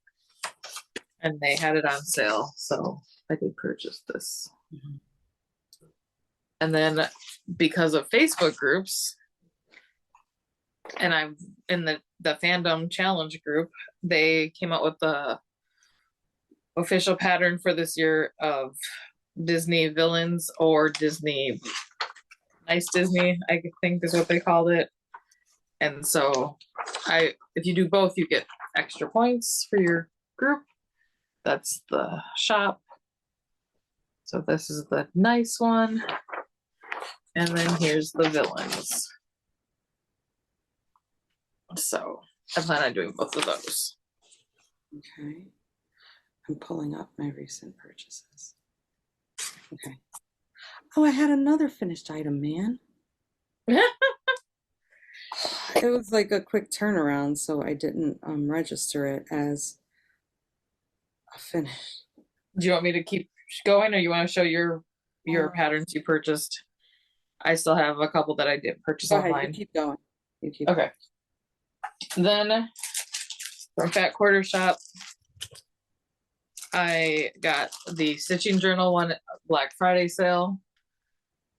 And they had it on sale, so I did purchase this. And then because of Facebook groups, and I'm in the fandom challenge group, they came out with the official pattern for this year of Disney villains, or Disney, Nice Disney, I think is what they called it. And so if you do both, you get extra points for your group. That's the shop. So this is the nice one. And then here's the villains. So I plan on doing both of those. Okay. I'm pulling up my recent purchases. Okay. Oh, I had another finished item, man. It was like a quick turnaround, so I didn't register it as a finish. Do you want me to keep going, or you want to show your patterns you purchased? I still have a couple that I did purchase online. Ahead, you keep going. Okay. Then from Fat Quarter Shop, I got the Stitching Journal one Black Friday sale.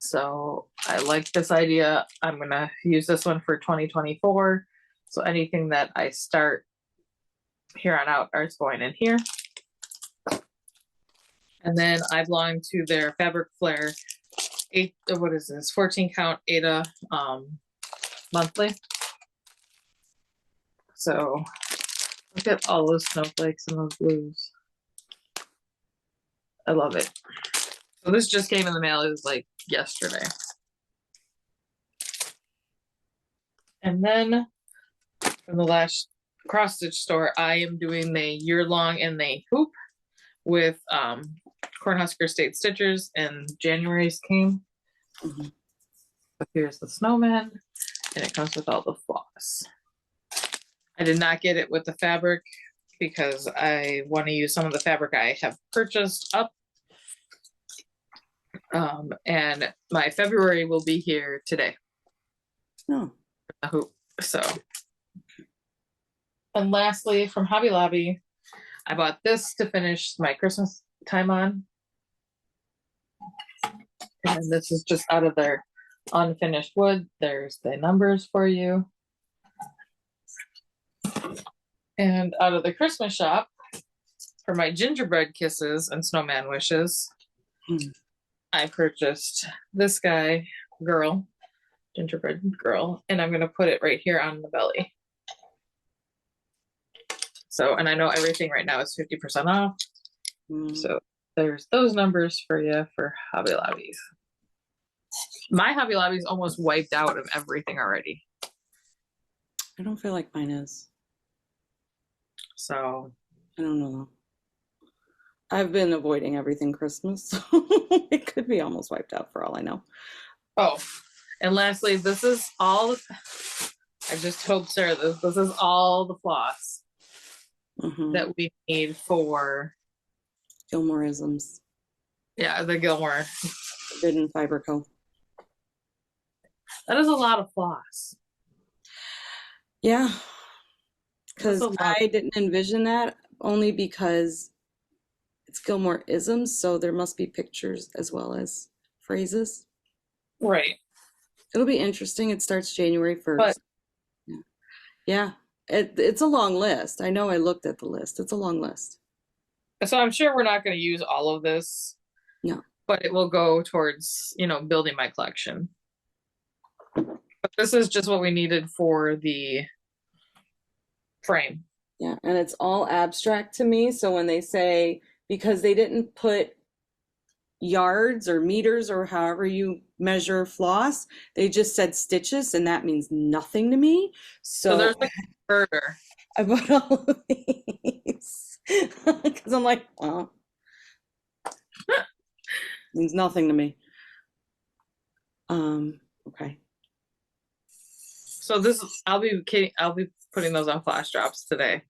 So I like this idea. I'm going to use this one for 2024. So anything that I start here on out is going in here. And then I belong to their Fabric Flare 14 count Ada monthly. So look at all those snowflakes and those blues. I love it. So this just came in the mail. It was like yesterday. And then from the last cross stitch store, I am doing the year-long in the hoop with Cornhusker State Stitchers, and January's came. So here's the snowman, and it comes with all the floss. I did not get it with the fabric because I want to use some of the fabric I have purchased up. And my February will be here today. Oh. I hope so. And lastly, from Hobby Lobby, I bought this to finish my Christmas time on. And this is just out of their unfinished wood. There's the numbers for you. And out of the Christmas shop, for my gingerbread kisses and snowman wishes, I purchased this guy, gingerbread girl, and I'm going to put it right here on the belly. So, and I know everything right now is 50% off. So there's those numbers for you for Hobby Lobbies. My Hobby Lobby's almost wiped out of everything already. I don't feel like mine is. So I don't know. I've been avoiding everything Christmas, so it could be almost wiped out for all I know. Oh, and lastly, this is all, I just told Sarah this is all the floss that we need for Gilmoreisms. Yeah, the Gilmore. Forbidden Fiber Co. That is a lot of floss. Yeah, because I didn't envision that, only because it's Gilmore isms, so there must be pictures as well as phrases. Right. It'll be interesting. It starts January 1st. But Yeah. It's a long list. I know I looked at the list. It's a long list. So I'm sure we're not going to use all of this, No. but it will go towards, building my collection. But this is just what we needed for the frame. Yeah. And it's all abstract to me. So when they say, because they didn't put yards or meters or however you measure floss, they just said stitches, and that means nothing to me. So So there's a converter. I bought all of these because I'm like, well, means nothing to me. Okay. So I'll be putting those on flash drops today.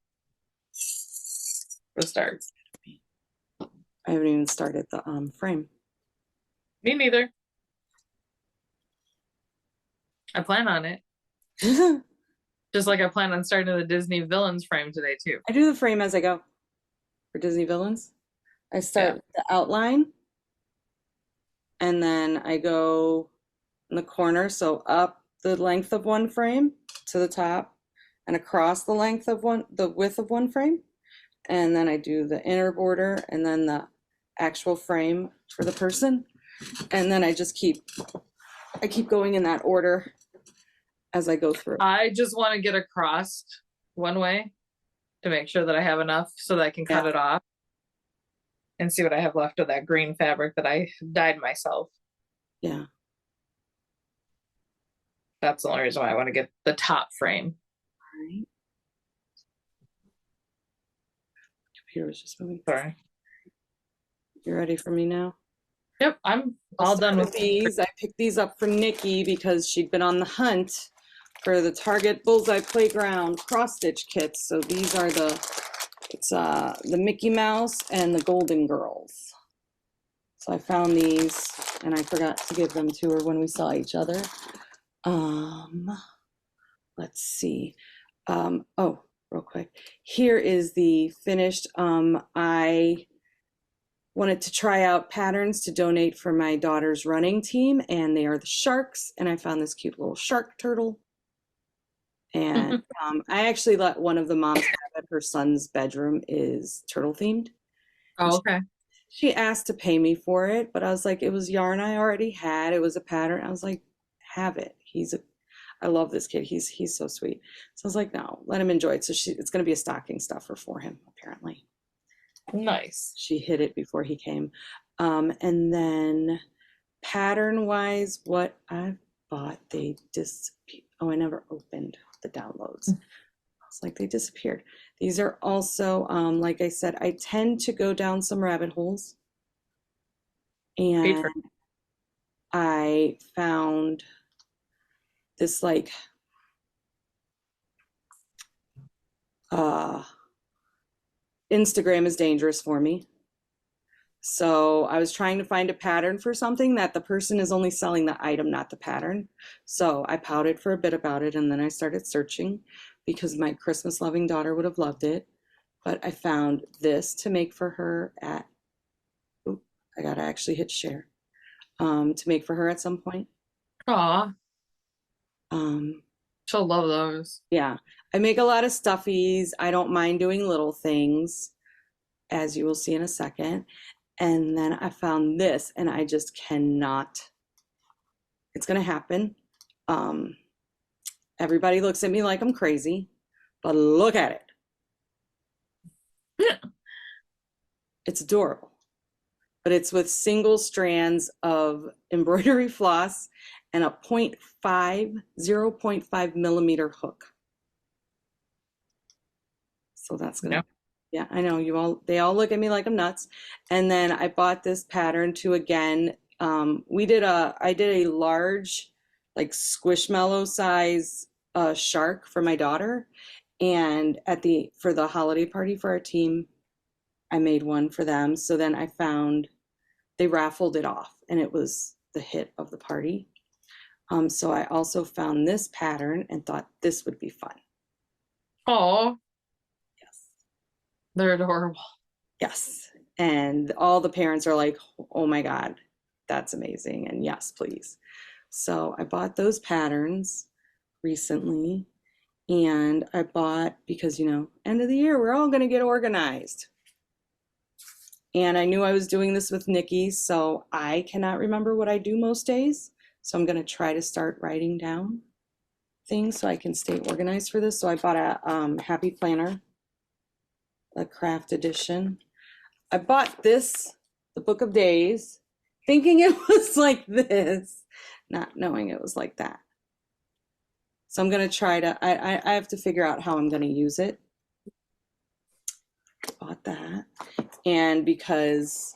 The start. I haven't even started the frame. Me neither. I plan on it. I Just like I plan on starting the Disney villains frame today too. do the frame as I go for Disney villains. I start with the outline, and then I go in the corner, so up the length of one frame to the top, and across the width of one frame, and then I do the inner border, and then the actual frame for the person, and then I keep going in that order as I go through. I just want to get across one way to make sure that I have enough so that I can cut it off and see what I have left of that green fabric that I dyed myself. Yeah. That's the only reason why I want to get the top frame. All right. Computer was just moving. Sorry. You ready for me now? Yep, I'm all done with these. I picked these up for Nicci because she'd been on the hunt for the Target Bullseye Playground cross stitch kits. So these are the Mickey Mouse and the Golden Girls. So I found these and I forgot to give them to her when we saw each other. Let's see. Oh, real quick. Here is the finished. I wanted to try out patterns to donate for my daughter's running team, and they are the sharks. And I found this cute little shark turtle. And I actually let one of the moms have it. Her son's bedroom is turtle themed. Oh, okay. She asked to pay me for it, but I was like, it was yarn I already had. It was a pattern. I was like, have it. I love this kid. He's so sweet. So I was like, no, let him enjoy it. So it's going to be a stocking stuffer for him, apparently. Nice. She hid it before he came. And then pattern wise, what I bought, they disappeared. Oh, I never opened the downloads. I was like, they disappeared. These are also, like I said, I tend to go down some rabbit holes. And I found this Instagram is dangerous for me. So I was trying to find a pattern for something that the person is only selling the item, not the pattern. So I pouted for a bit about it, and then I started searching because my Christmas loving daughter would have loved it. But I found this to make for her at, I gotta actually hit share, to make for her at some point. Aw. She'll love those. Yeah. I make a lot of stuffies. I don't mind doing little things, as you will see in a second. And then I found this, and I just cannot. It's going to happen. Everybody looks at me like I'm crazy, but look at it. It's adorable. But it's with single strands of embroidery floss and a 0.5 millimeter hook. So that's gonna, yeah, I know they all look at me like I'm nuts. And then I bought this pattern to, again, I did a large, like squishmallow size shark for my daughter. And for the holiday party for our team, I made one for them. So then I found, they raffled it off, and it was the hit of the party. So I also found this pattern and thought this would be fun. Oh, yes, they're adorable. Yes, and all the parents are like, "Oh my God, that's amazing!" And yes, please. So I bought those patterns recently, And I bought, because, end of the year, we're all going to get organized. And I knew I was doing this with Nicci, so I cannot remember what I do most days. So I'm going to try to start writing down things so I can stay organized for this. So I bought a Happy Planner, a craft edition. I bought this, the Book of Days, thinking it was like this, not knowing it was like that. So I'm going to try to, I have to figure out how I'm going to use it. Bought that. And because,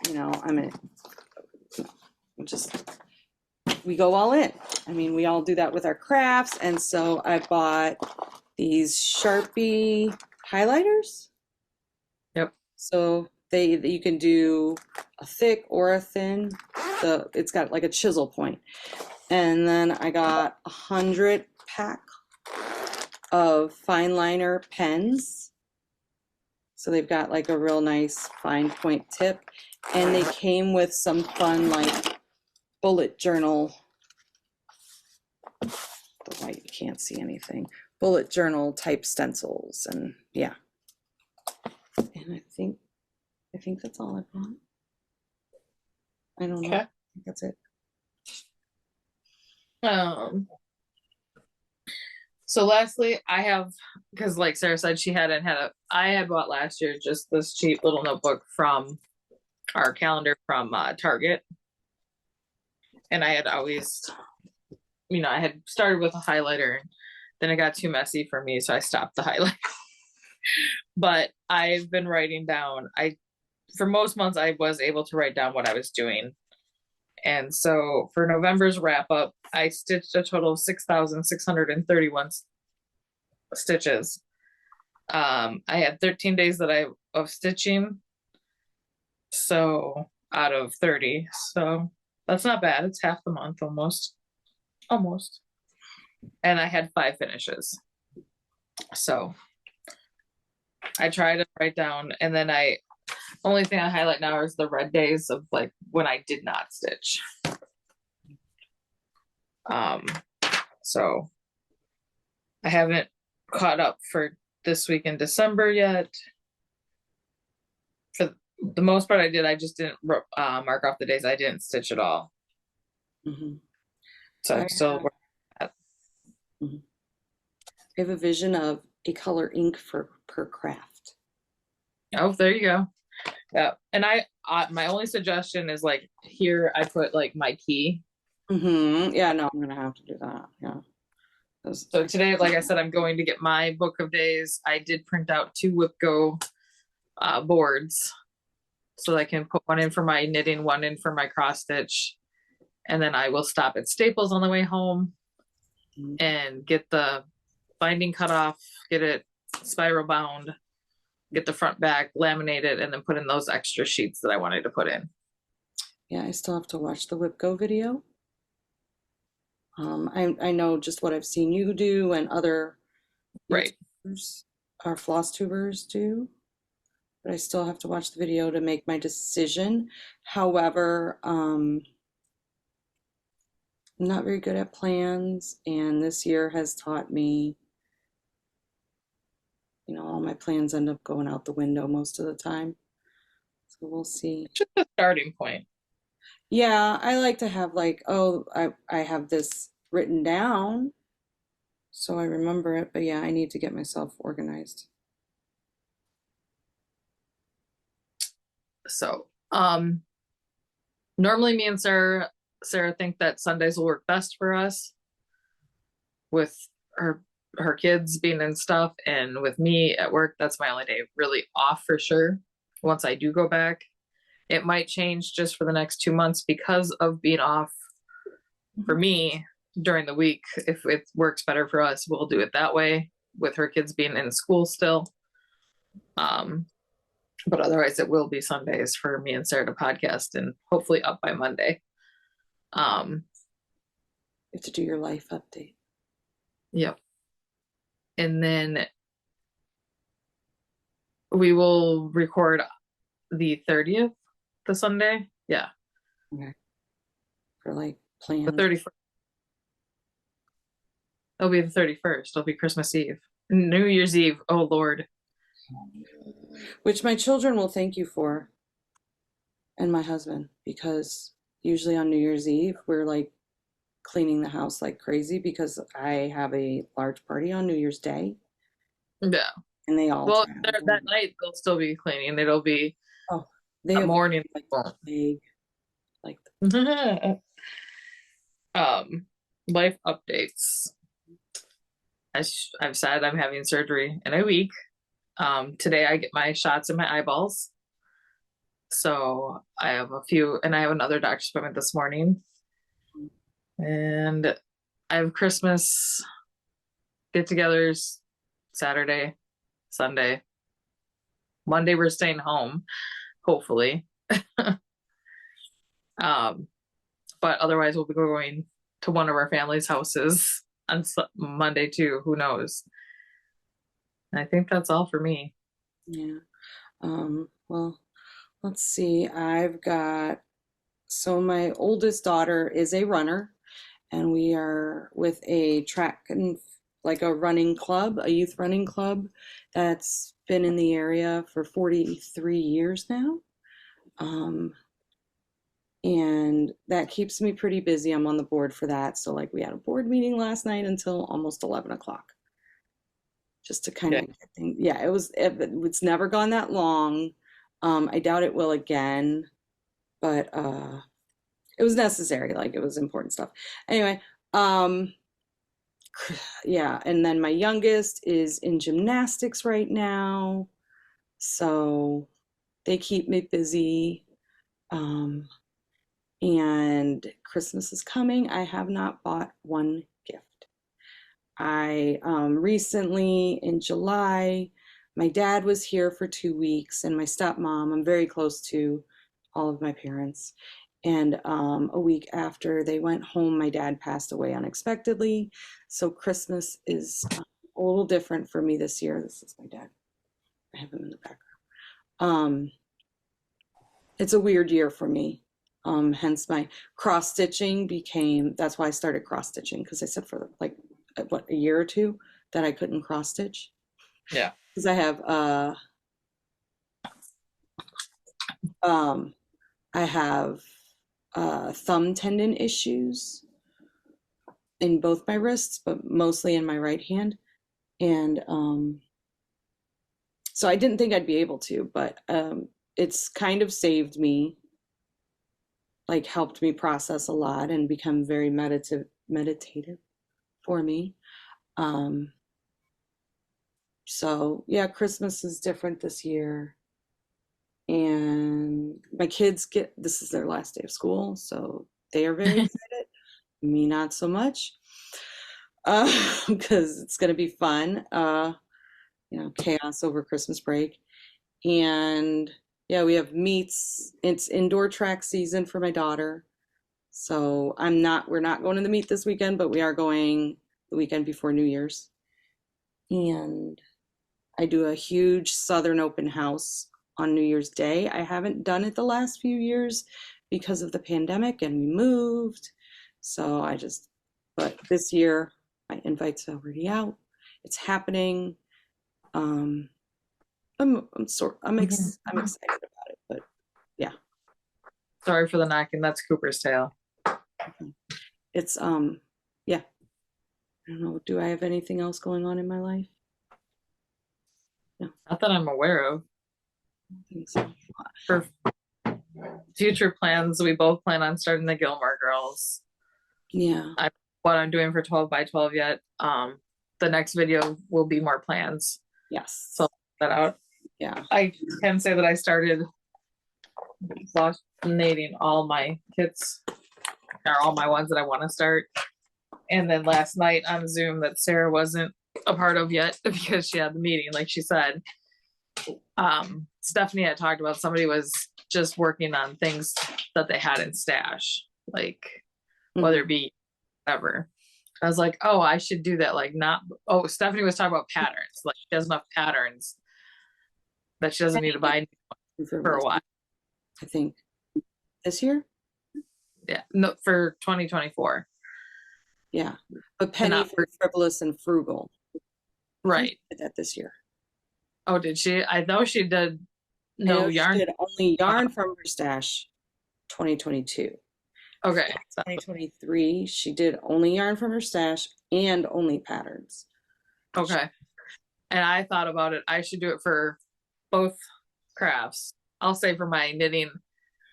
we go all in. I mean, we all do that with our crafts. And so I bought these Sharpie highlighters. Yep. So you can do a thick or a thin. It's got like a chisel point. And then I got 100 pack of fine liner pens. So they've got like a real nice fine point tip. And they came with some fun like bullet journal. The white, you can't see anything. Bullet journal type stencils, and yeah. And I think that's all I bought. I don't know. Okay. I think that's it. So lastly, I have, because like Sarah said, I had bought last year just this cheap little notebook from our calendar from Target. And I had always, I had started with a highlighter, then it got too messy for me, so I stopped the highlighter. But I've been writing down, for most months I was able to write down what I was doing. And so for November's wrap up, I stitched a total of 6,631 stitches. I had 13 days of stitching. So out of 30. So that's not bad. It's half the month almost. Almost. And I had 5 finishes. So I try to write down, and then only thing I highlight now is the red days of like when I did not stitch. So I haven't caught up for this week in December yet. For the most part, I just didn't mark off the days I didn't stitch at all. Mm-hmm. So I'm still working on that. Mm-hmm. I have a vision of a color ink per craft. Oh, there you go. Yeah, and my only suggestion is like here I put like my key. Mm-hmm. Yeah, no, I'm gonna have to do that. Yeah. So today, like I said, I'm going to get my book of days. I did print out 2 WhipGo boards, so I can put one in for my knitting, one in for my cross stitch, and then I will stop at Staples on the way home and get the binding cut off, get it spiral bound, get the front back laminated, and then put in those extra sheets that I wanted to put in. Yeah, I still have to watch the WhipGo video. I know just what I've seen you do and other right our floss tubers do, but I still have to watch the video to make my decision. However, I'm not very good at plans, and this year has taught me, all my plans end up going out the window most of the time. So we'll see. Just a starting point. Yeah, I like to have like, I have this written down so I remember it, but yeah, I need to get myself organized. So, normally me and Sarah think that Sundays will work best for us with her kids being and stuff, and with me at work, that's my only day really off for sure. Once I do go back, it might change just for the next 2 months because of being off for me during the week. If it works better for us, we'll do it that way with her kids being in school still. But otherwise it will be Sundays for me and Sarah to podcast, and hopefully up by Monday. You have to do your life update. Yep. And then we will record the 30th, the Sunday. Yeah. Okay. For like plans. The 31st. It'll be the 31st. It'll be Christmas Eve. New Year's Eve. Oh Lord. which my children will thank you for, and my husband, because usually on New Year's Eve, we're like cleaning the house like crazy because I have a large party on New Year's Day Yeah. and they all Well, try to that avoid it. night they'll still be cleaning. It'll be Oh, they a avoid morning. it like the plague. Like, um, life updates. As I've said, I'm having surgery in a week. Today I get my shots in my eyeballs. So I have a few, and I have another doctor's appointment this morning. And I have Christmas get togethers Saturday, Sunday. Monday we're staying home, hopefully. Um, but otherwise we'll be going to one of our family's houses on Monday too. Who knows? And I think that's all for me. yeah. Well, let's see. I've got, so my oldest daughter is a runner, and we are with a track and like a running club, a youth running club that's been in the area for 43 years now. Um, and that keeps me pretty busy. I'm on the board for that. So, like, we had a board meeting last night until almost 11 o'clock just to kind Yeah. of get things. Yeah, it's never gone that long. I doubt it will again, but it was necessary. Like, it was important stuff. Anyway, um, yeah, and then my youngest is in gymnastics right now, so they keep me busy. Um, and Christmas is coming. I have not bought one gift. I recently, in July, my dad was here for 2 weeks, and my stepmom, I'm very close to all of my parents. And a week after they went home, my dad passed away unexpectedly. So Christmas is a little different for me this year. This is my dad. I have him in the background. Um, it's a weird year for me. Hence my cross stitching became, that's why I started cross stitching, because I said for like, what, a year or two that I couldn't cross stitch. Yeah. Because I have, um, I have thumb tendon issues in both my wrists, but mostly in my right hand. And so I didn't think I'd be able to, but it's kind of saved me, like helped me process a lot and become very meditative for me. Um, so yeah, Christmas is different this year. And my kids get, this is their last day of school, so they are very excited. Me, not so much, because it's going to be fun. Chaos over Christmas break. And yeah, we have meets. It's indoor track season for my daughter. So we're not going to the meet this weekend, but we are going the weekend before New Year's. And I do a huge Southern open house on New Year's Day. I haven't done it the last few years because of the pandemic and we moved. So but this year my invite's already out. It's happening. Um, I'm excited about it, but yeah, Sorry for the knocking. That's Cooper's tail. it's yeah. I don't know. Do I have anything else going on in my life? No, Not that I'm aware of. I don't think so. For future plans, we both plan on starting the Gilmore Girls. Yeah. I what I'm doing for 12 by 12 yet. The next video will be more plans. Yes. So that out. Yeah. I can say that I started vaccinating all my kits, or all my ones that I want to start. And then last night on Zoom that Sarah wasn't a part of yet because she had the meeting, like she said. Stephanie had talked about somebody was just working on things that they had in stash, like whether it be whatever. I was like, oh, I should do that. Like, not, oh, Stephanie was talking about patterns. Like, she has enough patterns that she doesn't need to buy for a while. I think this year. Yeah, no, for 2024. Yeah, but penny for frivolous and frugal. Right. Did that this year. Oh, did she? I know she did I no know she yarn. did only yarn from her stash 2022. Okay. 2023, she did only yarn from her stash and only patterns. Okay. And I thought about it. I should do it for both crafts. I'll say for my knitting,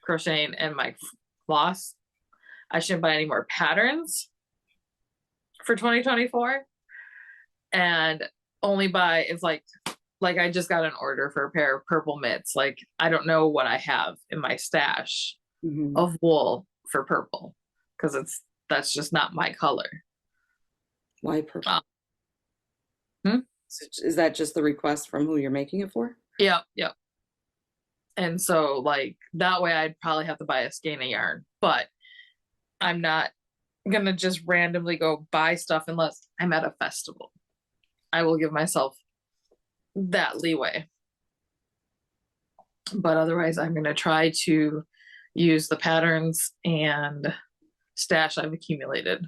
crocheting, and my floss, I shouldn't buy any more patterns for 2024. And only buy if like I just got an order for a pair of purple mitts. Like I don't know what I have in my stash of wool for purple because that's just not my color. Why purple? Hmm? So is that just the request from who you're making it for? Yep. And so like that way I'd probably have to buy a skein of yarn, but I'm not gonna just randomly go buy stuff unless I'm at a festival. I will give myself that leeway. But otherwise I'm gonna try to use the patterns and stash I've accumulated.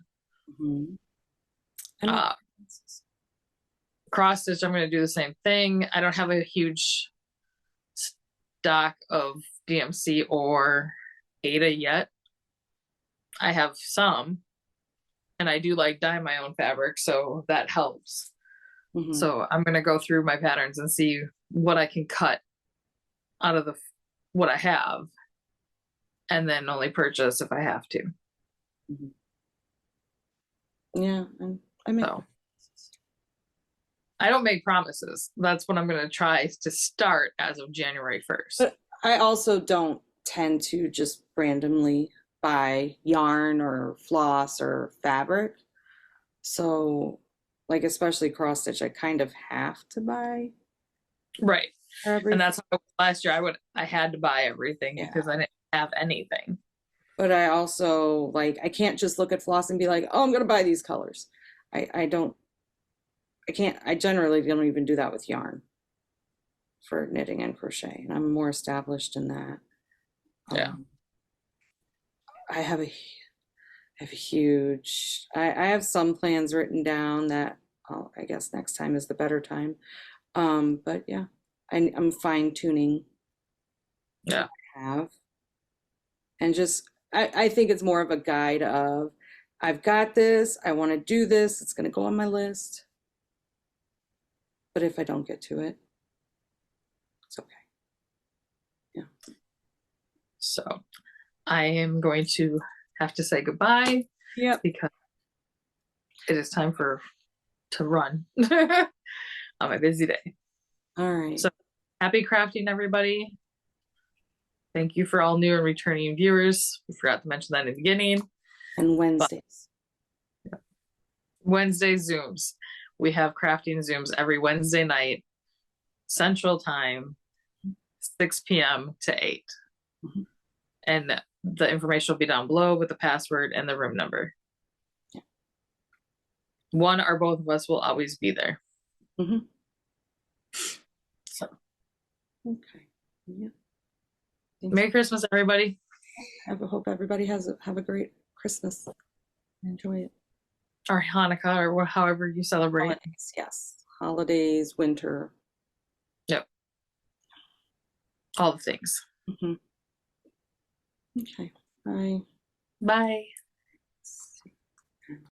Cross stitch, I'm going to do the same thing. I don't have a huge stock of DMC or Ada yet. I have some, and I do like dye my own fabric, so that helps. So I'm going to go through my patterns and see what I can cut out of what I have, and then only purchase if I have to. Yeah, I mean, so I don't make promises. That's what I'm going to try to start as of January 1st. But I also don't tend to just randomly buy yarn or floss or fabric. So, like, especially cross stitch, I kind of have to buy. Right. Everything. And that's how last year I had to buy everything because I didn't have anything. But I also like I can't just look at floss and be like, oh, I'm gonna buy these colors. I generally don't even do that with yarn for knitting and crochet, and I'm more established in that. I have a huge I have some plans written down that I guess next time is the better time. But yeah, I'm fine tuning what I have, and just I think it's more of a guide of I've got this, I want to do this, it's going to go on my list. But if I don't get to it, it's okay. Yeah. So I am going to have to say goodbye. Yep. Because it is time to run on my busy day. All right. So happy crafting, everybody. Thank you for all new and returning viewers. We forgot to mention that in the beginning. And Wednesdays. Wednesday Zooms. We have crafting Zooms every Wednesday night, Central Time, 6 p.m. to 8. And the information will be down below with the password and the room number. Yeah. One or both of us will always be there. So. Okay. Yeah. Merry Christmas, everybody. I hope everybody have a great Christmas. Enjoy it. Or Hanukkah, or however you celebrate. Holidays, yes. Holidays, winter. Yep. All the things. Okay. Bye. Bye.